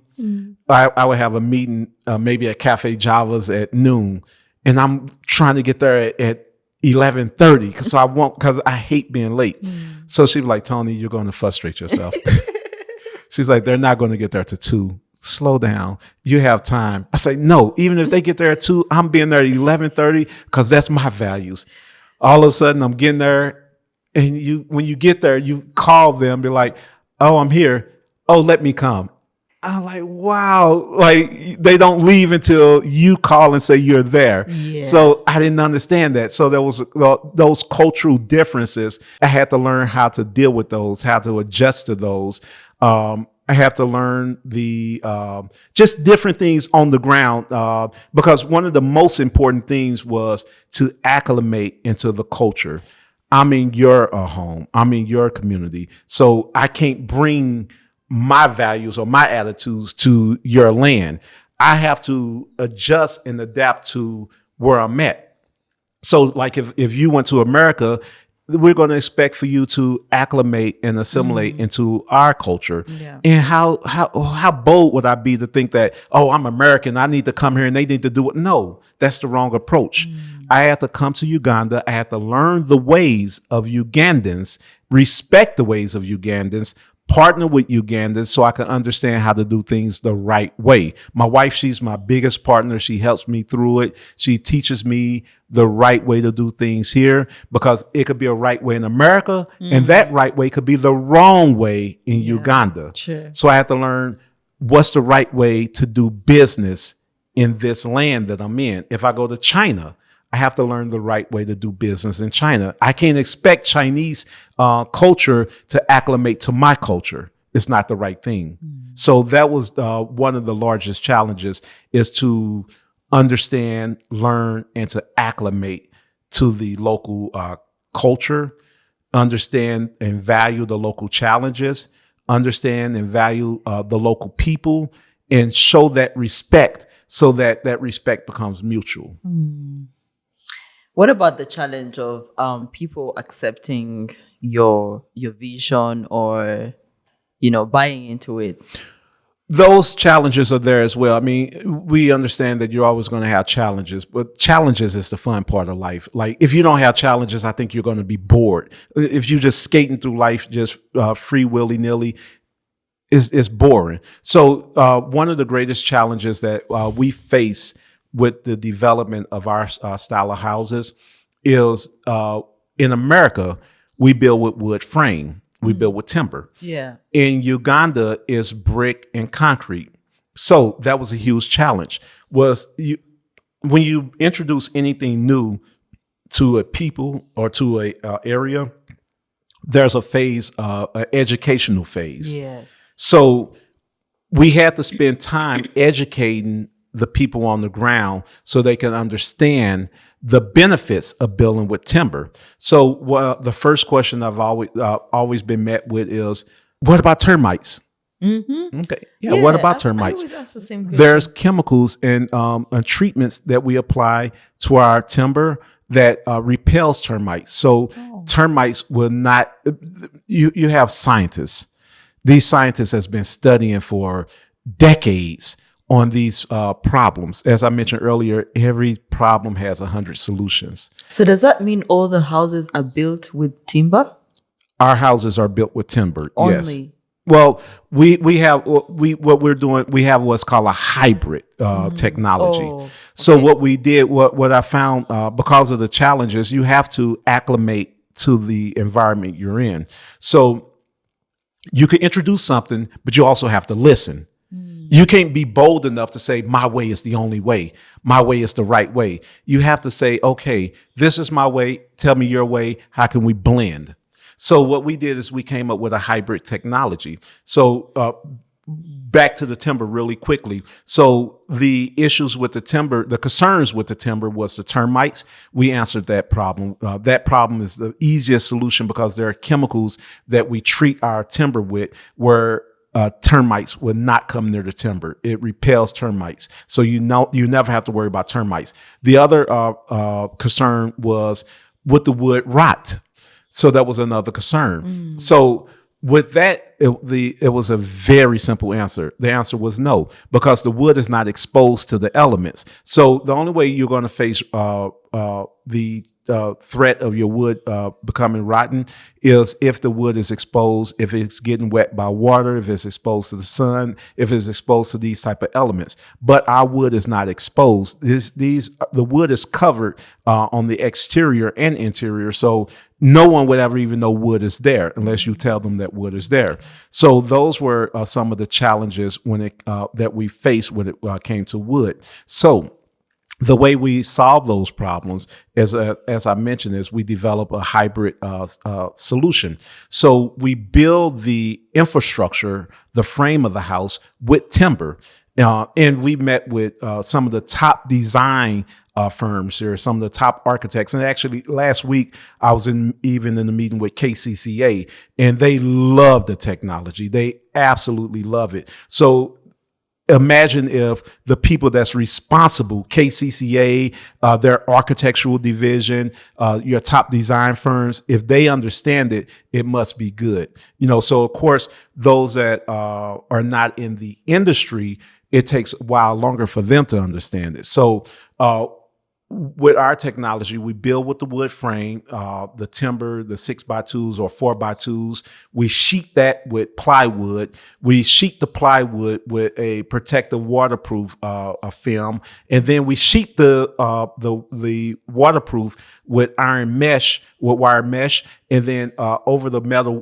I would have a meeting maybe at Cafe Java's at noon. And I'm trying to get there at 11:30 because I hate being late. So she'd be like, Tony, you're going to frustrate yourself. She's like, they're not going to get there to 2. Slow down. You have time. I say, no, even if they get there at 2, I'm being there at 11:30 because that's my values. All of a sudden, I'm getting there. And when you get there, you call them, be like, oh, I'm here. Oh, let me come. I'm like, wow, like they don't leave until you call and say you're there. Yeah. So I didn't understand that. So there was those cultural differences. I had to learn how to deal with those, how to adjust to those. I have to learn the just different things on the ground because one of the most important things was to acclimate into the culture. I'm in your home. I'm in your community. So I can't bring my values or my attitudes to your land. I have to adjust and adapt to where I'm at. So like if you went to America, we're going to expect for you to acclimate and assimilate into our culture. Yeah. And how bold would I be to think that, oh, I'm American, I need to come here and they need to do it? No, that's the wrong approach. I have to come to Uganda. I have to learn the ways of Ugandans, respect the ways of Ugandans, partner with Ugandans so I can understand how to do things the right way. My wife, she's my biggest partner. She helps me through it. She teaches me the right way to do things here because it could be a right way in America and that right way could be the wrong way in Uganda. Sure. So I have to learn what's the right way to do business in this land that I'm in. If I go to China, I have to learn the right way to do business in China. I can't expect Chinese culture to acclimate to my culture. It's not the right thing. So that was one of the largest challenges is to understand, learn, and to acclimate to the local culture understand and value the local challenges, understand and value the local people, and show that respect so that that respect becomes mutual. What about the challenge of people accepting your vision or buying into it? Those challenges are there as well. I mean, we understand that you're always going to have challenges, but challenges is the fun part of life. Like, if you don't have challenges, I think you're going to be bored. If you're just skating through life, just free willy nilly, is boring. So one of the greatest challenges that we face with the development of our style of houses is in America, we build with wood frame. We build with timber. Yeah. In Uganda is brick and concrete. So that was a huge challenge. When you introduce anything new to a people or to a area, there's a phase, an educational phase. Yes. So we had to spend time educating the people on the ground so they can understand the benefits of building with timber. So the first question I've always been met with is, what about termites? Mm-hmm. Okay. Yeah. What about termites? I always ask the same question. There's chemicals and treatments that we apply to our timber that repels termites. So termites will not. You have scientists. These scientists has been studying for decades on these problems. As I mentioned earlier, every problem has 100 solutions. So does that mean all the houses are built with timber? Our houses are built with timber. Yes. Only. Well, we have what we're doing. We have what's called a hybrid technology. Oh, So what we did, what I found, because of the challenges, you have to acclimate to the environment you're in. So you can introduce something, but you also have to listen. You can't be bold enough to say, my way is the only way. My way is the right way. You have to say, okay, this is my way. Tell me your way. How can we blend? So what we did is we came up with a hybrid technology. So back to the timber really quickly. So the issues with the timber, the concerns with the timber was the termites. We answered that problem. That problem is the easiest solution because there are chemicals that we treat our timber with where termites will not come near the timber. It repels termites. So you never have to worry about termites. The other concern was would the wood rot? So that was another concern. So with that, it was a very simple answer. The answer was no, because the wood is not exposed to the elements. So the only way you're going to face the threat of your wood becoming rotten is if the wood is exposed, if it's getting wet by water, if it's exposed to the sun, if it's exposed to these type of elements. But our wood is not exposed. The wood is covered on the exterior and interior, so no one would ever even know wood is there unless you tell them that wood is there. So those were some of the challenges that we faced when it came to wood. So the way we solve those problems, as I mentioned, is we develop a hybrid solution. So we build the infrastructure, the frame of the house with timber. And we met with some of the top design firms here, some of the top architects. And actually last week I was even in the meeting with KCCA, and they love the technology. They absolutely love it. So imagine if the people that's responsible, KCCA, their architectural division, your top design firms, if they understand it, it must be good. So of course, those that are not in the industry, it takes a while longer for them to understand it. So with our technology, we build with the wood frame, the timber, the 6x2s or 4x2s. We sheet that with plywood. We sheet the plywood with a protective waterproof film, and then we sheet the waterproof with wire mesh, and then over the metal,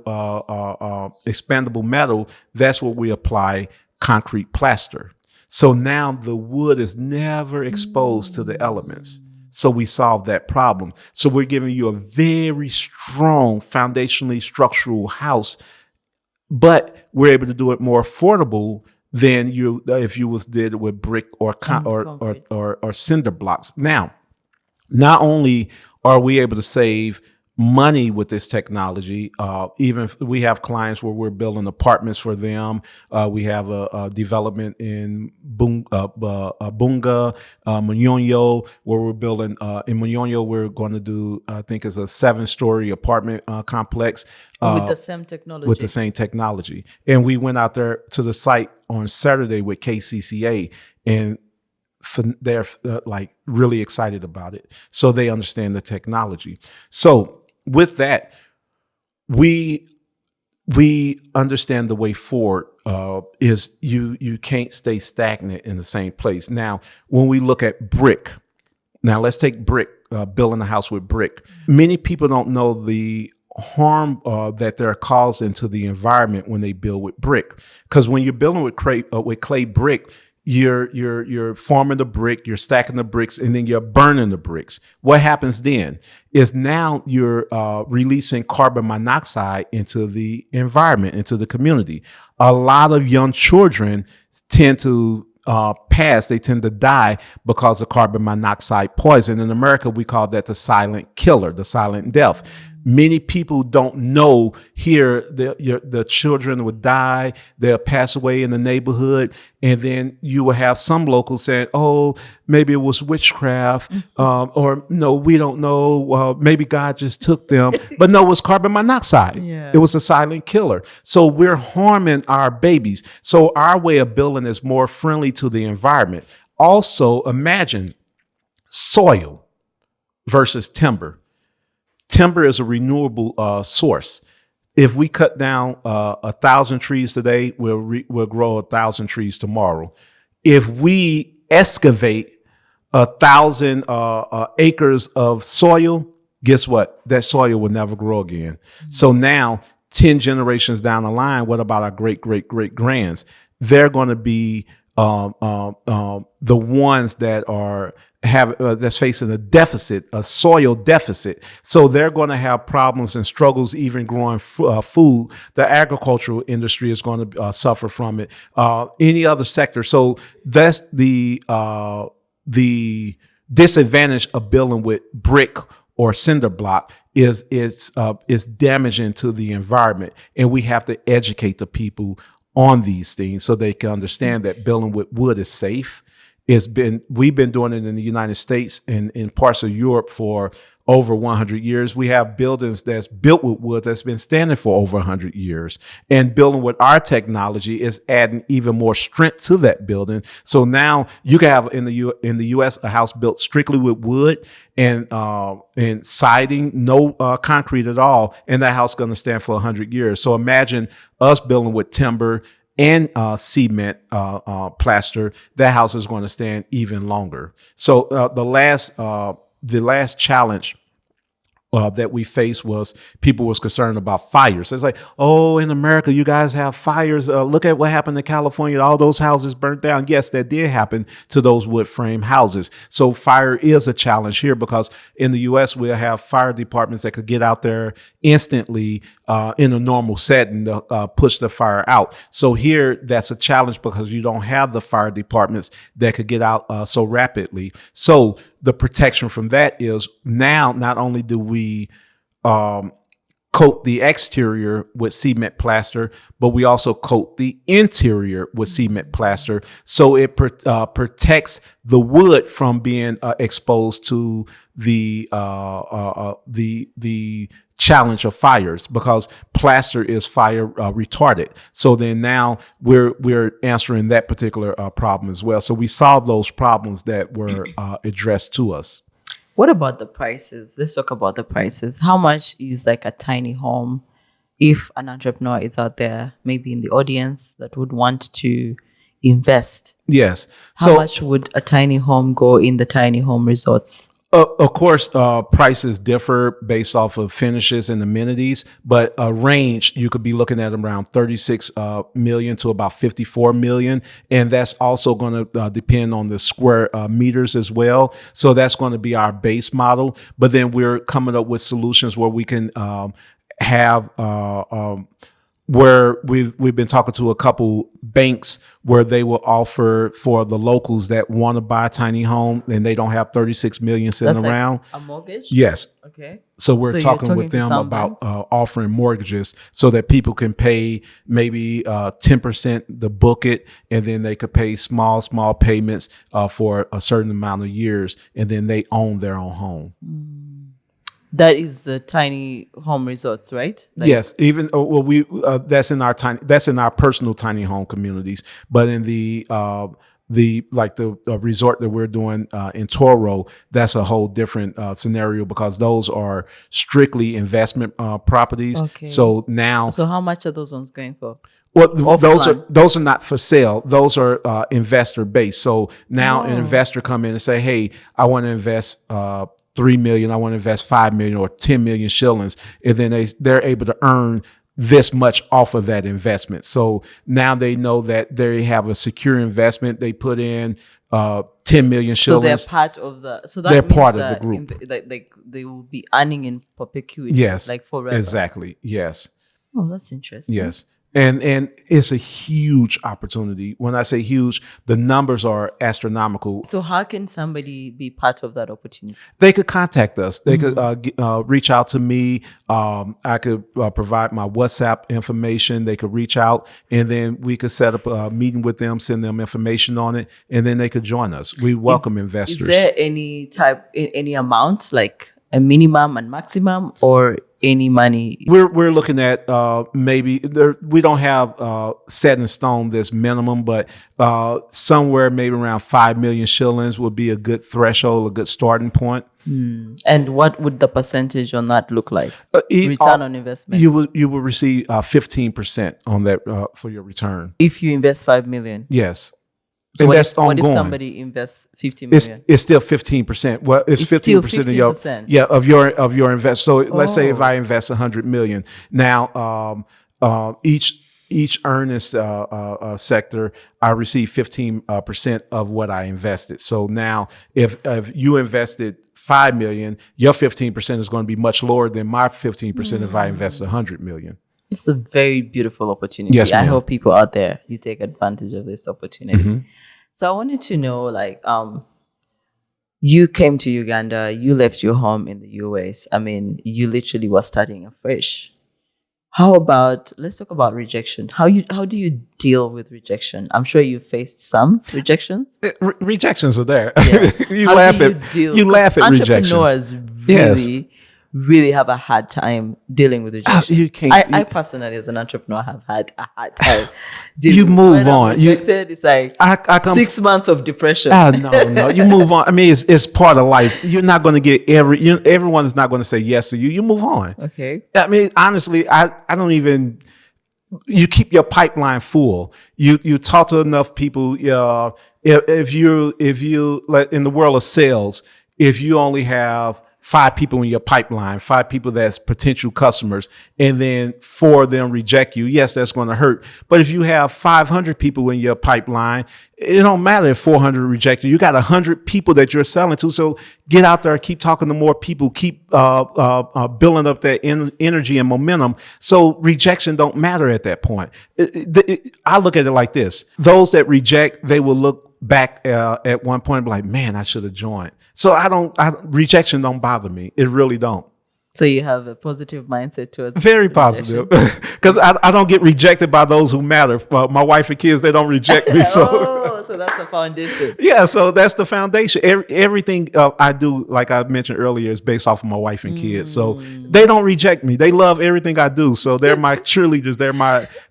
expandable metal. That's what we apply concrete plaster. So now the wood is never exposed to the elements. So we solve that problem. So we're giving you a very strong, foundationally structural house, but we're able to do it more affordable than if you did it with brick or cinder blocks. Now, not only are we able to save money with this technology. Even we have clients where we're building apartments for them. We have a development in Bunga, Munyonyo, where we're building in Munyonyo. We're going to do, I think, is a 7-story apartment complex With the same with the technology. same technology. And we went out there to the site on Saturday with KCCA, and they're like really excited about it. So they understand the technology. So with that, we understand the way forward is you can't stay stagnant in the same place. Now, when we look at brick, now let's take brick, building a house with brick. Many people don't know the harm that they're causing to the environment when they build with brick. Because when you're building with clay brick, you're forming the brick, you're stacking the bricks, and then you're burning the bricks. What happens then is now you're releasing carbon monoxide into the environment, into the community. A lot of young children tend to they tend to die because of carbon monoxide poison. In America, we call that the silent killer, the silent death. Many people don't know here the children would die, they'll pass away in the neighborhood, and then you will have some locals saying, oh, maybe it was witchcraft, or no, we don't know, maybe God just took them. But no, it was carbon monoxide. Yeah. It was a silent killer. So we're harming our babies. So our way of building is more friendly to the environment. Also, imagine soil versus timber. Timber is a renewable source. If we cut down 1,000 trees today, we'll grow 1,000 trees tomorrow. If we excavate 1,000 acres of soil, guess what? That soil will never grow again. So now, 10 generations down the line, what about our great grands? They're going to be the ones that are that's facing a deficit, a soil deficit. So they're going to have problems and struggles even growing food. The agricultural industry is going to suffer from it. Any other sector. So that's the disadvantage of building with brick or cinder block is it's damaging to the environment, and we have to educate the people on these things so they can understand that building with wood is safe. We've been doing it in the United States and in parts of Europe for over 100 years. We have buildings that's built with wood that's been standing for over 100 years. And building with our technology is adding even more strength to that building. So now you can have in the U.S. a house built strictly with wood and siding, no concrete at all, and that house is going to stand for 100 years. So imagine us building with timber and cement plaster. That house is going to stand even longer. So the last challenge that we faced was people was concerned about fires. It's like, oh, in America, you guys have fires. Look at what happened in California. All those houses burnt down. Yes, that did happen to those wood frame houses. So fire is a challenge here because in the U.S., we'll have fire departments that could get out there instantly in a normal setting to push the fire out. So here, that's a challenge because you don't have the fire departments that could get out so rapidly. So the protection from that is now not only do we coat the exterior with cement plaster, but we also coat the interior with cement plaster. So it protects the wood from being exposed to the challenge of fires because plaster is fire retarded. So then now we're answering that particular problem as well. So we solved those problems that were addressed to us. What about the prices? Let's talk about the prices. How much is like a tiny home? If an entrepreneur is out there, maybe in the audience that would want to invest, Yes. how much would a tiny home go in the tiny home resorts? Of course, prices differ based off of finishes and amenities, but a range you could be looking at around 36 million to about 54 million, and that's also going to depend on the square meters as well. So that's going to be our base model, but then we're coming up with solutions where we can have where we've been talking to a couple banks where they will offer for the locals that want to buy a tiny home and they don't have 36 million sitting That's around. like a mortgage? Yes. Okay. So we're So you're talking with talking to them some about banks? offering mortgages so that people can pay maybe 10% to book it, and then they could pay small payments for a certain amount of years, and then they own their own home. That is the tiny home resorts, right? Like, Yes, even well, we that's in our personal tiny home communities, but in the resort that we're doing in Toro, that's a whole different scenario because those are strictly investment properties. okay. So now, So how much are those ones going for? well, Off plan. those are not for sale. Those are investor based. So now an Oh. investor come in and say, "Hey, I want to invest 3 million. I want to invest 5 million or 10 million shillings," and then they're able to earn this much off of that investment. So now they know that they have a secure investment. They put in 10 million So they're shillings. part of the. So that They're means part of the that group. like they will be earning in perpetuity. Yes, Like forever. exactly. Yes. Oh, that's interesting. Yes. And it's a huge opportunity. When I say huge, the numbers are astronomical. So how can somebody be part of that opportunity? They could contact us. They could reach out to me. I could provide my WhatsApp information. They could reach out, and then we could set up a meeting with them, send them information on it, and then they could join us. We welcome investors. Is there any amount, like a minimum and maximum, or any money? We're looking at maybe we don't have set in stone this minimum, but somewhere maybe around 5 million shillings would be a good threshold, a good starting point. And what would the percentage on that look like? Return on investment. You will receive 15% on that for your return. If you invest 5 million. Yes. So And what that's if, what ongoing. if somebody invests 50 million? It's still 15%. Well, it's It's 15% still of your 15%. of your invest. So let's say if Oh. I invest 100 million now, each earnest sector, I receive 15% of what I invested. So now, if you invested 5 million, your 15% is going to be much lower than my 15% if I invest 100 million. It's a very beautiful opportunity. Yes, I ma'am. hope people out there, you take advantage of this opportunity. So I wanted to know, like, you came to Uganda, you left your home in the US. I mean, you literally were starting afresh. How about, let's talk about rejection. How do you deal with rejection? I'm sure you faced some rejections. Rejections are there. Yeah. you How laugh do at deal? rejections. Entrepreneurs Yes. really have a hard time dealing with rejection. you can't- I personally, as an entrepreneur, have had a hard time dealing You with move when I'm on. rejected, it's like I come 6 months of depression. no. You move on. I mean, it's part of life. You're not going to get everyone is not going to say yes to you. You move on. Okay. I mean, honestly, I don't even. You keep your pipeline full. You talk to enough people. If you like in the world of sales, if you only have 5 people in your pipeline, 5 people that's potential customers, and then 4 of them reject you, yes, that's going to hurt. But if you have 500 people in your pipeline, it don't matter if 400 reject you. You got 100 people that you're selling to. So get out there, keep talking to more people, keep building up that energy and momentum. So rejection don't matter at that point. I look at it like this: those that reject, they will look back at one point and be like, man, I should have joined. So rejection don't bother me. It really don't. So you have a positive mindset towards Very rejection. positive, because I don't get rejected by those who matter. My wife and kids, they don't reject me. So Oh, so that's the foundation. yeah, so that's the foundation. Everything I do, like I mentioned earlier, is based off of my wife and kids. So they don't reject me. They love everything I do. So they're my cheerleaders.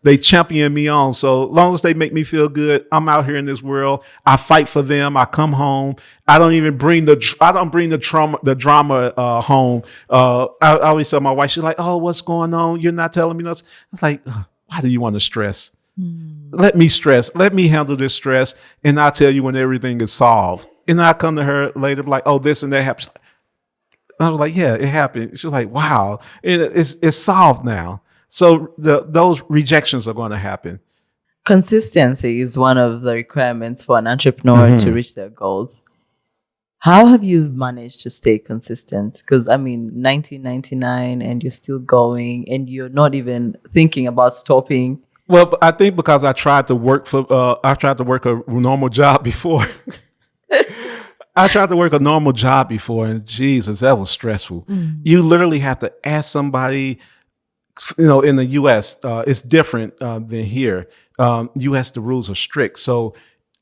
They champion me on. So long as they make me feel good, I'm out here in this world. I fight for them. I come home. I don't bring the drama home. I always tell my wife, she's like, "Oh, what's going on? You're not telling me nothing." I was like, "Why do you want to stress? Let me stress. Let me handle this stress, and I'll tell you when everything is solved." And I come to her later, like, "Oh, this and that happened." I was like, "Yeah, it happened." She's like, "Wow, it's solved now." So those rejections are going to happen. Consistency is one of the requirements for an entrepreneur to reach their goals. How have you managed to stay consistent? Because 1999 and you're still going and you're not even thinking about stopping. Well, I think because I tried to work a normal job before. I tried to work a normal job before, and Jesus, that was stressful. Mm. You literally have to ask somebody. In the U.S., it's different than here. U.S. the rules are strict, so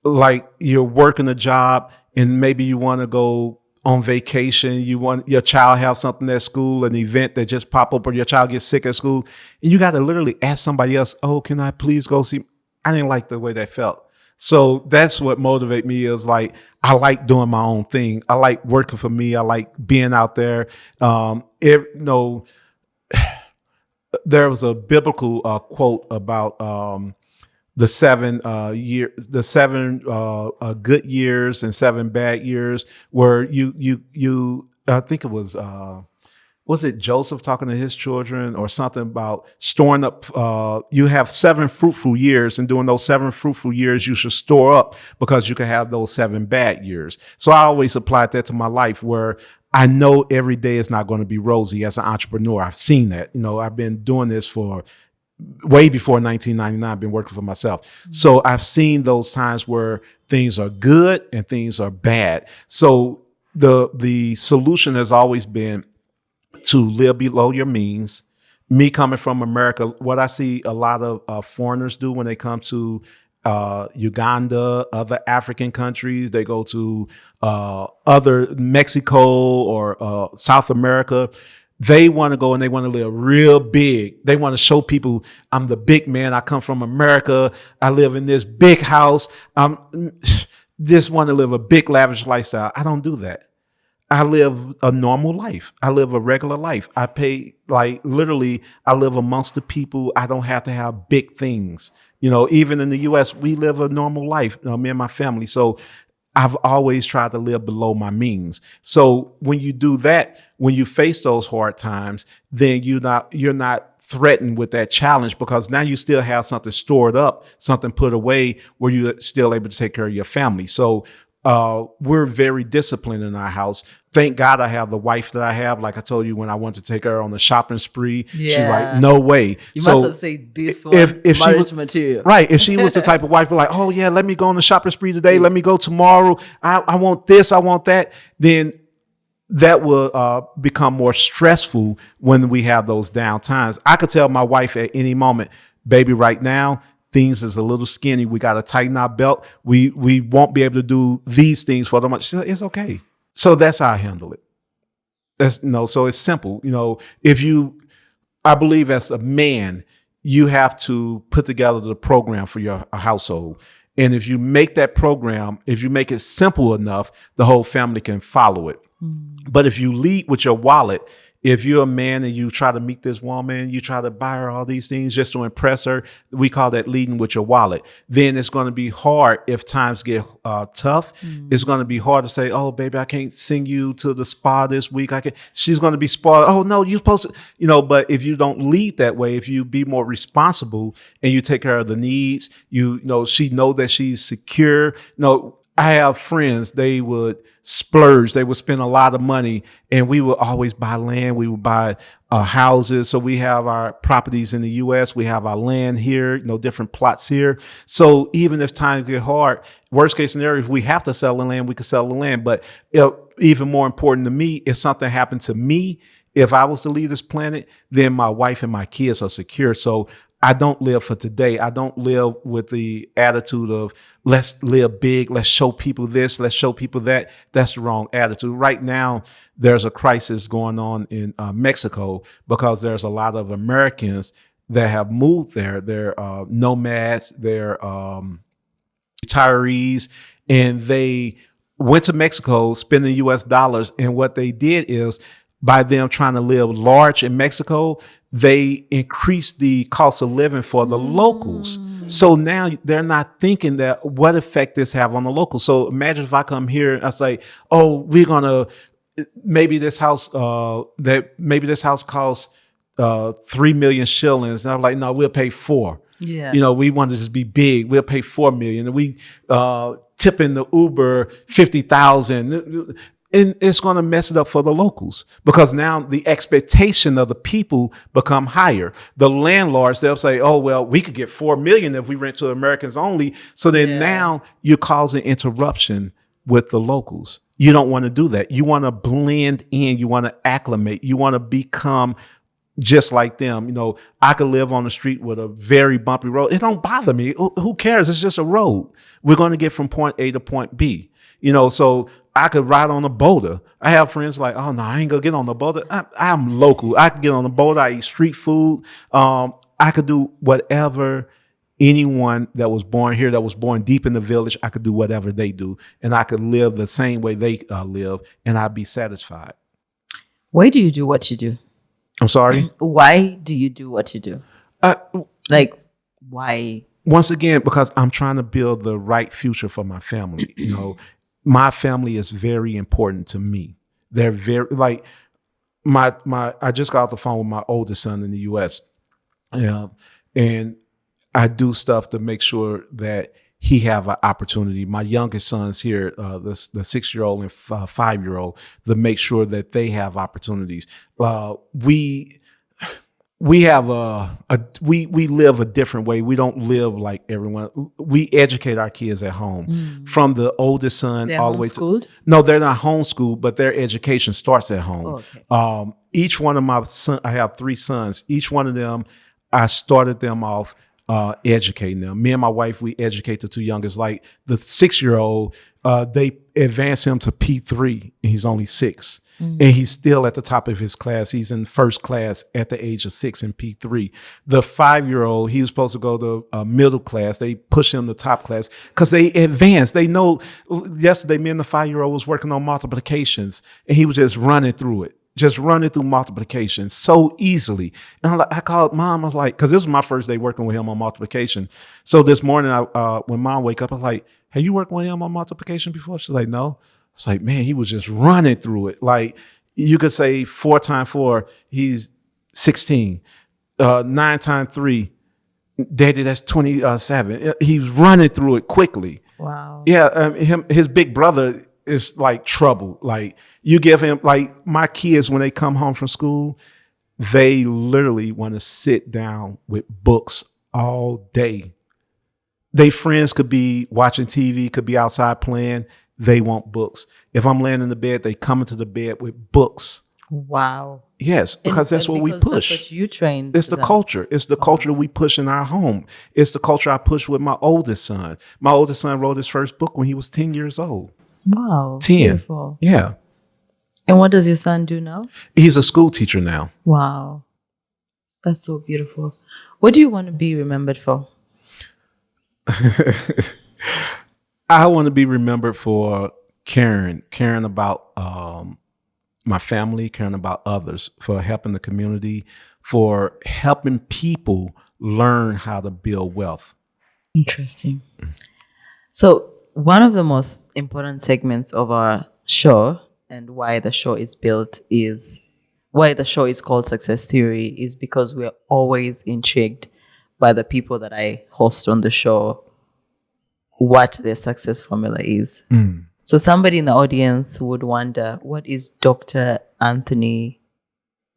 like you're working a job, and maybe you want to go on vacation. You want your child have something at school, an event that just pop up, or your child gets sick at school, and you got to literally ask somebody else. Oh, can I please go see? I didn't like the way that felt. So that's what motivate me is like I like doing my own thing. I like working for me. I like being out there. There was a biblical quote about the seven good years and seven bad years, where you I think it was it Joseph talking to his children or something about storing up? You have 7 fruitful years, and during those 7 fruitful years, you should store up because you can have those 7 bad years. So I always applied that to my life, where I know every day is not going to be rosy as an entrepreneur. I've seen that. I've been doing this for way before 1999. I've been working for myself. So I've seen those times where things are good and things are bad. So the solution has always been to live below your means. Me coming from America, what I see a lot of foreigners do when they come to Uganda, other African countries, they go to other Mexico or South America. They want to go and they want to live real big. They want to show people, I'm the big man. I come from America. I live in this big house. Just want to live a big lavish lifestyle. I don't do that. I live a normal life. I live a regular life. I pay, like, literally, I live amongst the people. I don't have to have big things. Even in the US, we live a normal life, me and my family. So I've always tried to live below my means. So when you do that, when you face those hard times, then you're not threatened with that challenge, because now you still have something stored up, something put away where you're still able to take care of your family. So we're very disciplined in our house. Thank God I have the wife that I have. Like I told you, when I went to take her on the shopping spree, she's like, no way. You So must have said this one, if she marriage was material. right, if she was the type of wife, like, oh yeah, let me go on the shopping spree today. Let me go tomorrow. I want this. I want that. Then that will become more stressful when we have those down times. I could tell my wife at any moment, baby, right now, things is a little skinny. We got to tighten our belt. We won't be able to do these things for the month. She said, it's okay. So that's how I handle it. So it's simple. I believe as a man, you have to put together the program for your household. And if you make that program, if you make it simple enough, the whole family can follow it. But if you lead with your wallet, if you're a man and you try to meet this woman, you try to buy her all these things just to impress her, we call that leading with your wallet. Then it's going to be hard if times get tough. It's going to be hard to say, oh, baby, I can't send you to the spa this week. She's going to be spoiled. Oh, no, you're supposed to, but if you don't lead that way, if you be more responsible and you take care of the needs, she know that she's secure. I have friends, they would splurge. They would spend a lot of money, and we would always buy land. We would buy houses. So we have our properties in the U.S. We have our land here, different plots here. So even if times get hard, worst case scenario, if we have to sell the land, we can sell the land. But even more important to me, if something happened to me, if I was to leave this planet, then my wife and my kids are secure. So I don't live for today. I don't live with the attitude of let's live big. Let's show people this. Let's show people that. That's the wrong attitude. Right now, there's a crisis going on in Mexico because there's a lot of Americans that have moved there. They're nomads. They're retirees, and they went to Mexico spending U.S. dollars. And what they did is, by them trying to live large in Mexico, they increased the cost of living for the locals. So now they're not thinking that what effect this have on the locals. So imagine if I come here and I say, oh, we're going to, maybe this house costs 3 million shillings. And I'm like, no, we'll pay 4. Yeah. We want to just be big. We'll pay 4 million. And we tip in the Uber 50,000. And it's going to mess it up for the locals because now the expectation of the people become higher. The landlords, they'll say, oh, well, we could get 4 million if we rent to Americans only. So then Yeah. now you're causing interruption with the locals. You don't want to do that. You want to blend in. You want to acclimate. You want to become just like them. You know, I could live on the street with a very bumpy road. It don't bother me. Who cares? It's just a road. We're going to get from point A to point B. You know, so I could ride on a boulder. I have friends like, oh no, I ain't gonna get on the boulder. I'm local. I can get on the boulder. I eat street food. I could do whatever anyone that was born here, that was born deep in the village. I could do whatever they do, and I could live the same way they live, and I'd be satisfied. Why do you do what you do? I'm sorry. Why do you do what you do? Uh, Like, why? Once again, because I'm trying to build the right future for my family. You know, my family is very important to me. They're very like my I just got off the phone with my oldest son in the US. And I do stuff to make sure that he have an opportunity. My youngest son's here, the 6-year-old and 5-year-old, to make sure that they have opportunities. We have we live a different way. We don't live like everyone. We educate our kids at home, from the oldest son They're all the way homeschooled? to. No, they're not homeschooled, but their education starts at home. Oh, okay. Each one of my son, I have 3 sons. Each one of them, I started them off educating them. Me and my wife, we educate the 2 youngest. Like the 6-year-old, they advance him to P3, and he's only 6. And he's still at the top of his class. He's in first class at the age of 6 in P3. The 5-year-old, he was supposed to go to middle class. They push him to top class because they advance. They know. Yesterday, me and the 5-year-old was working on multiplications, and he was just running through it. Just running through multiplication so easily. And I called mom. I was like, because this was my first day working with him on multiplication. So this morning, when mom wake up, I was like, have you worked with him on multiplication before? She's like, no. It's like, man, he was just running through it. Like you could say 4 times 4, he's 16. 9 times 3, daddy, that's 27. He's running through it quickly. Wow. Yeah, his big brother is like trouble. Like you give him, like my kids, when they come home from school, they literally want to sit down with books all day. They friends could be watching TV, could be outside playing. They want books. If I'm laying in the bed, they come into the bed with books. Wow. Yes, because that's what we push. That's what you trained. It's the culture. It's the culture we push in our home. It's the culture I push with my oldest son. My oldest son wrote his first book when he was 10 years old. Wow. 10. Beautiful. Yeah. And what does your son do now? He's a school teacher now. Wow. That's so beautiful. What do you want to be remembered for? I want to be remembered for caring about my family, caring about others, for helping the community, for helping people learn how to build wealth. Interesting. So one of the most important segments of our show, and why the show is called Success Theory, is because we're always intrigued by the people that I host on the show, what their success formula is. So somebody in the audience would wonder, what is Dr. Anthony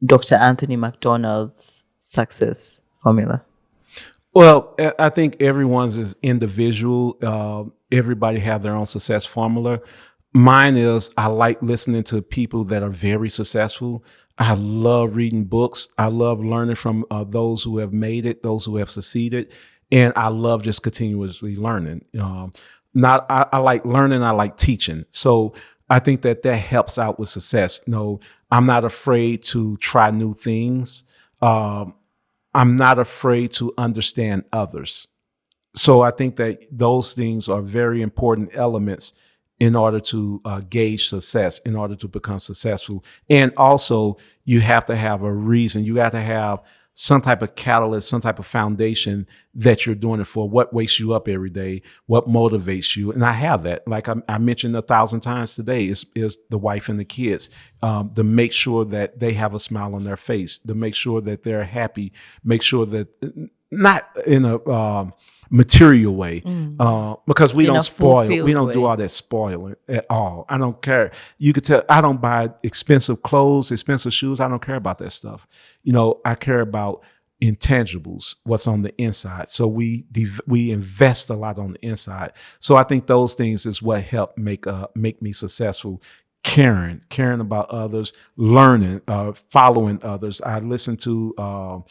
McDonald's success formula? Well, I think everyone's is individual. Everybody have their own success formula. Mine is, I like listening to people that are very successful. I love reading books. I love learning from those who have made it, those who have succeeded. And I love just continuously learning. I like learning. I like teaching. So I think that helps out with success. I'm not afraid to try new things. I'm not afraid to understand others. So I think that those things are very important elements in order to gauge success, in order to become successful. And also, you have to have a reason. You have to have some type of catalyst, some type of foundation that you're doing it for. What wakes you up every day? What motivates you? And I have that. Like I mentioned 1,000 times today, is the wife and the kids, to make sure that they have a smile on their face, to make sure that they're happy, make sure that not in a material way, because we In don't a spoil. We fulfilled don't do way. all that spoiling at all. I don't care. You could tell I don't buy expensive clothes, expensive shoes. I don't care about that stuff. I care about intangibles, what's on the inside. So we invest a lot on the inside. So I think those things is what help make me successful. Caring about others, learning, following others. I listen to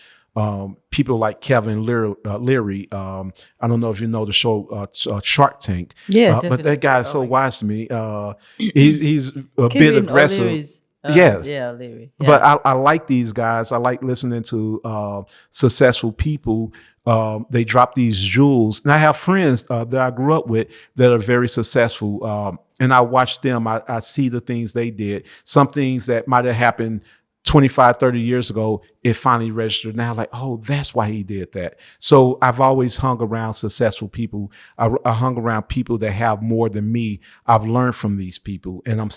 people like Kevin Leary. I don't know if you know the show Shark Tank, Yeah, but that definitely. guy is Oh so my god. wise to me. He's a bit Kevin aggressive. O'Leary's. Yes, Yeah, O'Leary. but Yeah. I like these guys. I like listening to successful people. They drop these jewels, and I have friends that I grew up with that are very successful. And I watch them. I see the things they did. Some things that might have happened 25, 30 years ago, it finally registered now. Like, oh, that's why he did that. So I've always hung around successful people. I hung around people that have more than me. I've learned from these people, and I'm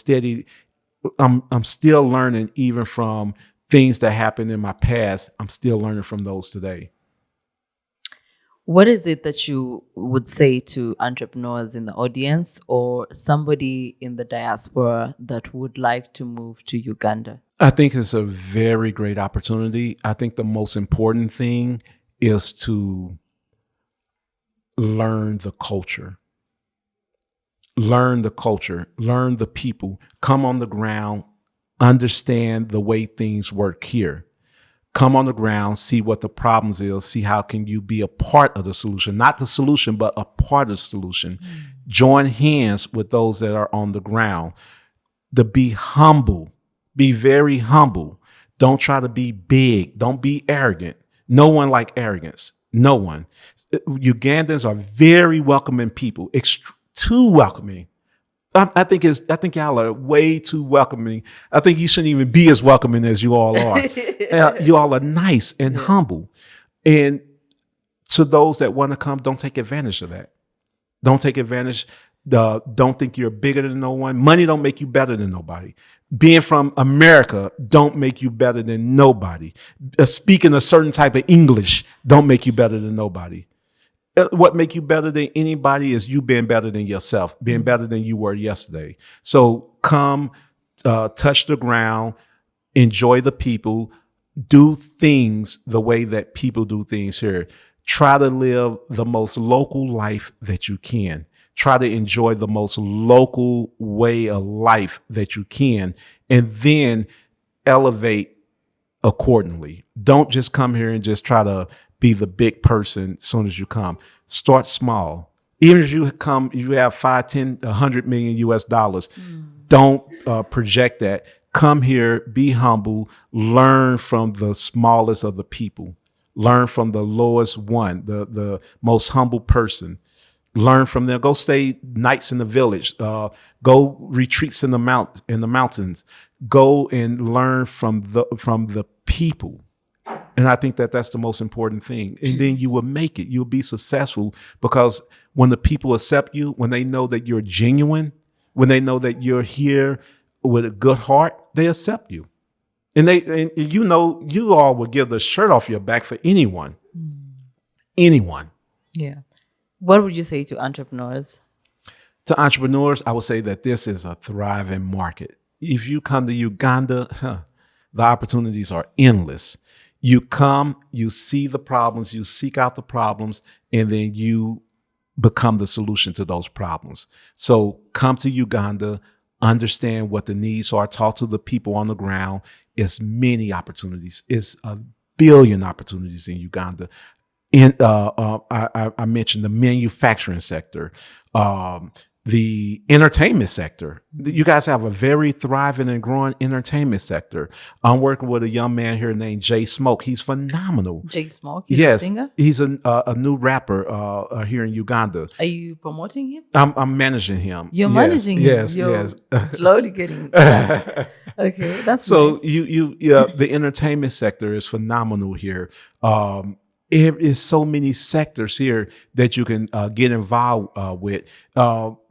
still learning even from things that happened in my past. I'm still learning from those today. What is it that you would say to entrepreneurs in the audience or somebody in the diaspora that would like to move to Uganda? I think it's a very great opportunity. I think the most important thing is to learn the culture. Learn the culture, learn the people, come on the ground, understand the way things work here. Come on the ground, see what the problems is, see how can you be a part of the solution, not the solution, but a part of the solution. Join hands with those that are on the ground. To be humble, be very humble. Don't try to be big. Don't be arrogant. No one like arrogance. No one. Ugandans are very welcoming people, too welcoming. I think y'all are way too welcoming. I think you shouldn't even be as welcoming as you all are. You all are nice and humble. And to those that want to come, don't take advantage of that. Don't take advantage. Don't think you're bigger than no one. Money don't make you better than nobody. Being from America don't make you better than nobody. Speaking a certain type of English don't make you better than nobody. What make you better than anybody is you being better than yourself, being better than you were yesterday. So come, touch the ground, enjoy the people, do things the way that people do things here. Try to live the most local life that you can. Try to enjoy the most local way of life that you can, and then elevate accordingly. Don't just come here and just try to be the big person as soon as you come. Start small. Even if you come, you have 5, 10, 100 million US dollars. Don't project that. Come here, be humble, learn from the smallest of the people, learn from the lowest one, the most humble person. Learn from them. Go stay nights in the village. Go retreats in the mountains. Go and learn from the people. And I think that that's the most important thing. And then you will make it. You'll be successful because when the people accept you, when they know that you're genuine, when they know that you're here with a good heart, they accept you. And you all will give the shirt off your back for anyone. Anyone. Yeah. What would you say to entrepreneurs? To entrepreneurs, I would say that this is a thriving market. If you come to Uganda, the opportunities are endless. You come, you see the problems, you seek out the problems, and then you become the solution to those problems. So come to Uganda, understand what the needs are, talk to the people on the ground. It's many opportunities. It's a billion opportunities in Uganda. I mentioned the manufacturing sector, the entertainment sector. You guys have a very thriving and growing entertainment sector. I'm working with a young man here named Jay Smoke. He's phenomenal. Jake Smoke, he's a Yes, singer. he's a new rapper here in Uganda. Are you promoting him? I'm managing him. You're Yes, managing him. yes, You're yes. slowly getting. Okay, that's So nice. the entertainment sector is phenomenal here. There is so many sectors here that you can get involved with.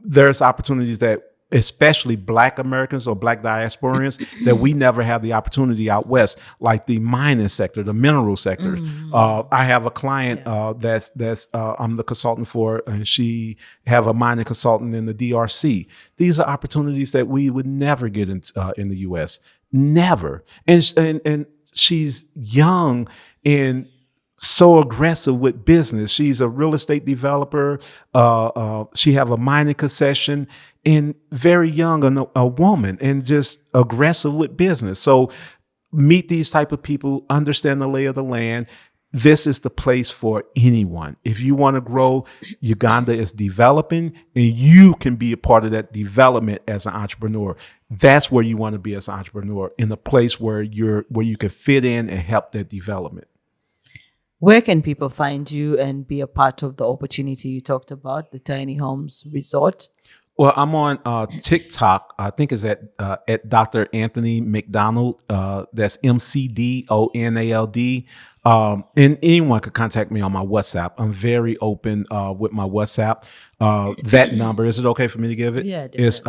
There's opportunities that especially Black Americans or Black diasporians, that we never have the opportunity out west, like the mining sector, the mineral sector. I have a client that's I'm the consultant for, and she have a mining consultant in the DRC. These are opportunities that we would never get in the U.S. Never. And she's young and so aggressive with business. She's a real estate developer. She have a mining concession, and very young, a woman, and just aggressive with business. So meet these type of people, understand the lay of the land. This is the place for anyone. If you want to grow, Uganda is developing, and you can be a part of that development as an entrepreneur. That's where you want to be as an entrepreneur, in a place where you can fit in and help that development. Where can people find you and be a part of the opportunity you talked about, the Tiny Homes Resort? Well, I'm on TikTok. I think it's at Dr. Anthony McDonald. That's McDonald. And anyone could contact me on my WhatsApp. I'm very open with my WhatsApp. That number, is it okay for me to give it? Yeah, definitely. It's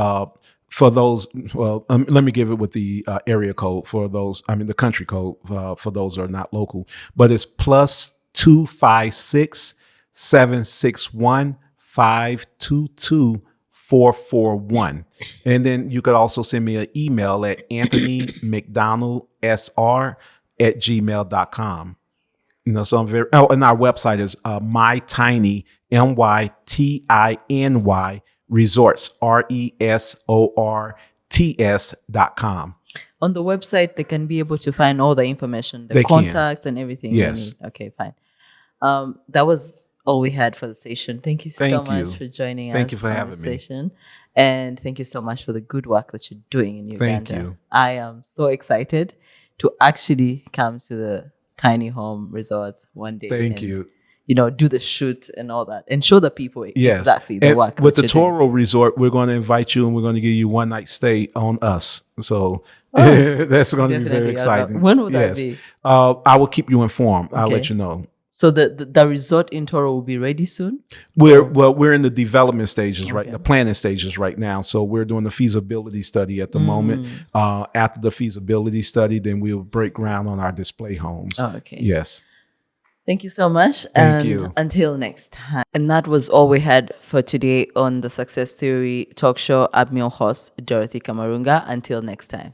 for those. Well, let me give it with the area code for those. I mean, the country code for those who are not local. But it's +256 761 522 441. And then you could also send me an email at anthonymcdonaldsr@gmail.com. So I'm very, and our website is mytiny, MYTINY resorts, RESORTS.com. On the website, they can be able to find all the information, the They contacts and everything. Yes. They need. Okay, fine. That was all we had for the session. Thank you so Thank much you. for joining us. Thank you for on having the me. session. And thank you so much for the good work that you're doing in Uganda. Thank you. I am so excited to actually come to the Tiny Home Resorts one day. Thank and, you. do the shoot and all that, and show the people Yes. exactly the And work. with the that you're doing. Toro Resort, we're going to invite you, and we're going to give you one night stay on us. So that's going to be very Definitely. exciting. When will Yes. that be? I will keep you informed. I'll Okay. let you know. So the resort in Toro will be ready soon? We're in the development stages, right? Okay. The planning stages right now. So we're doing the feasibility study at the moment. After the feasibility study, then we'll break ground on our display homes. Oh, okay. Yes. Thank you so much. Thank and you. Until next time. And that was all we had for today on the Success Theory Talk Show. I'm your host, Dorothy Kamarunga. Until next time.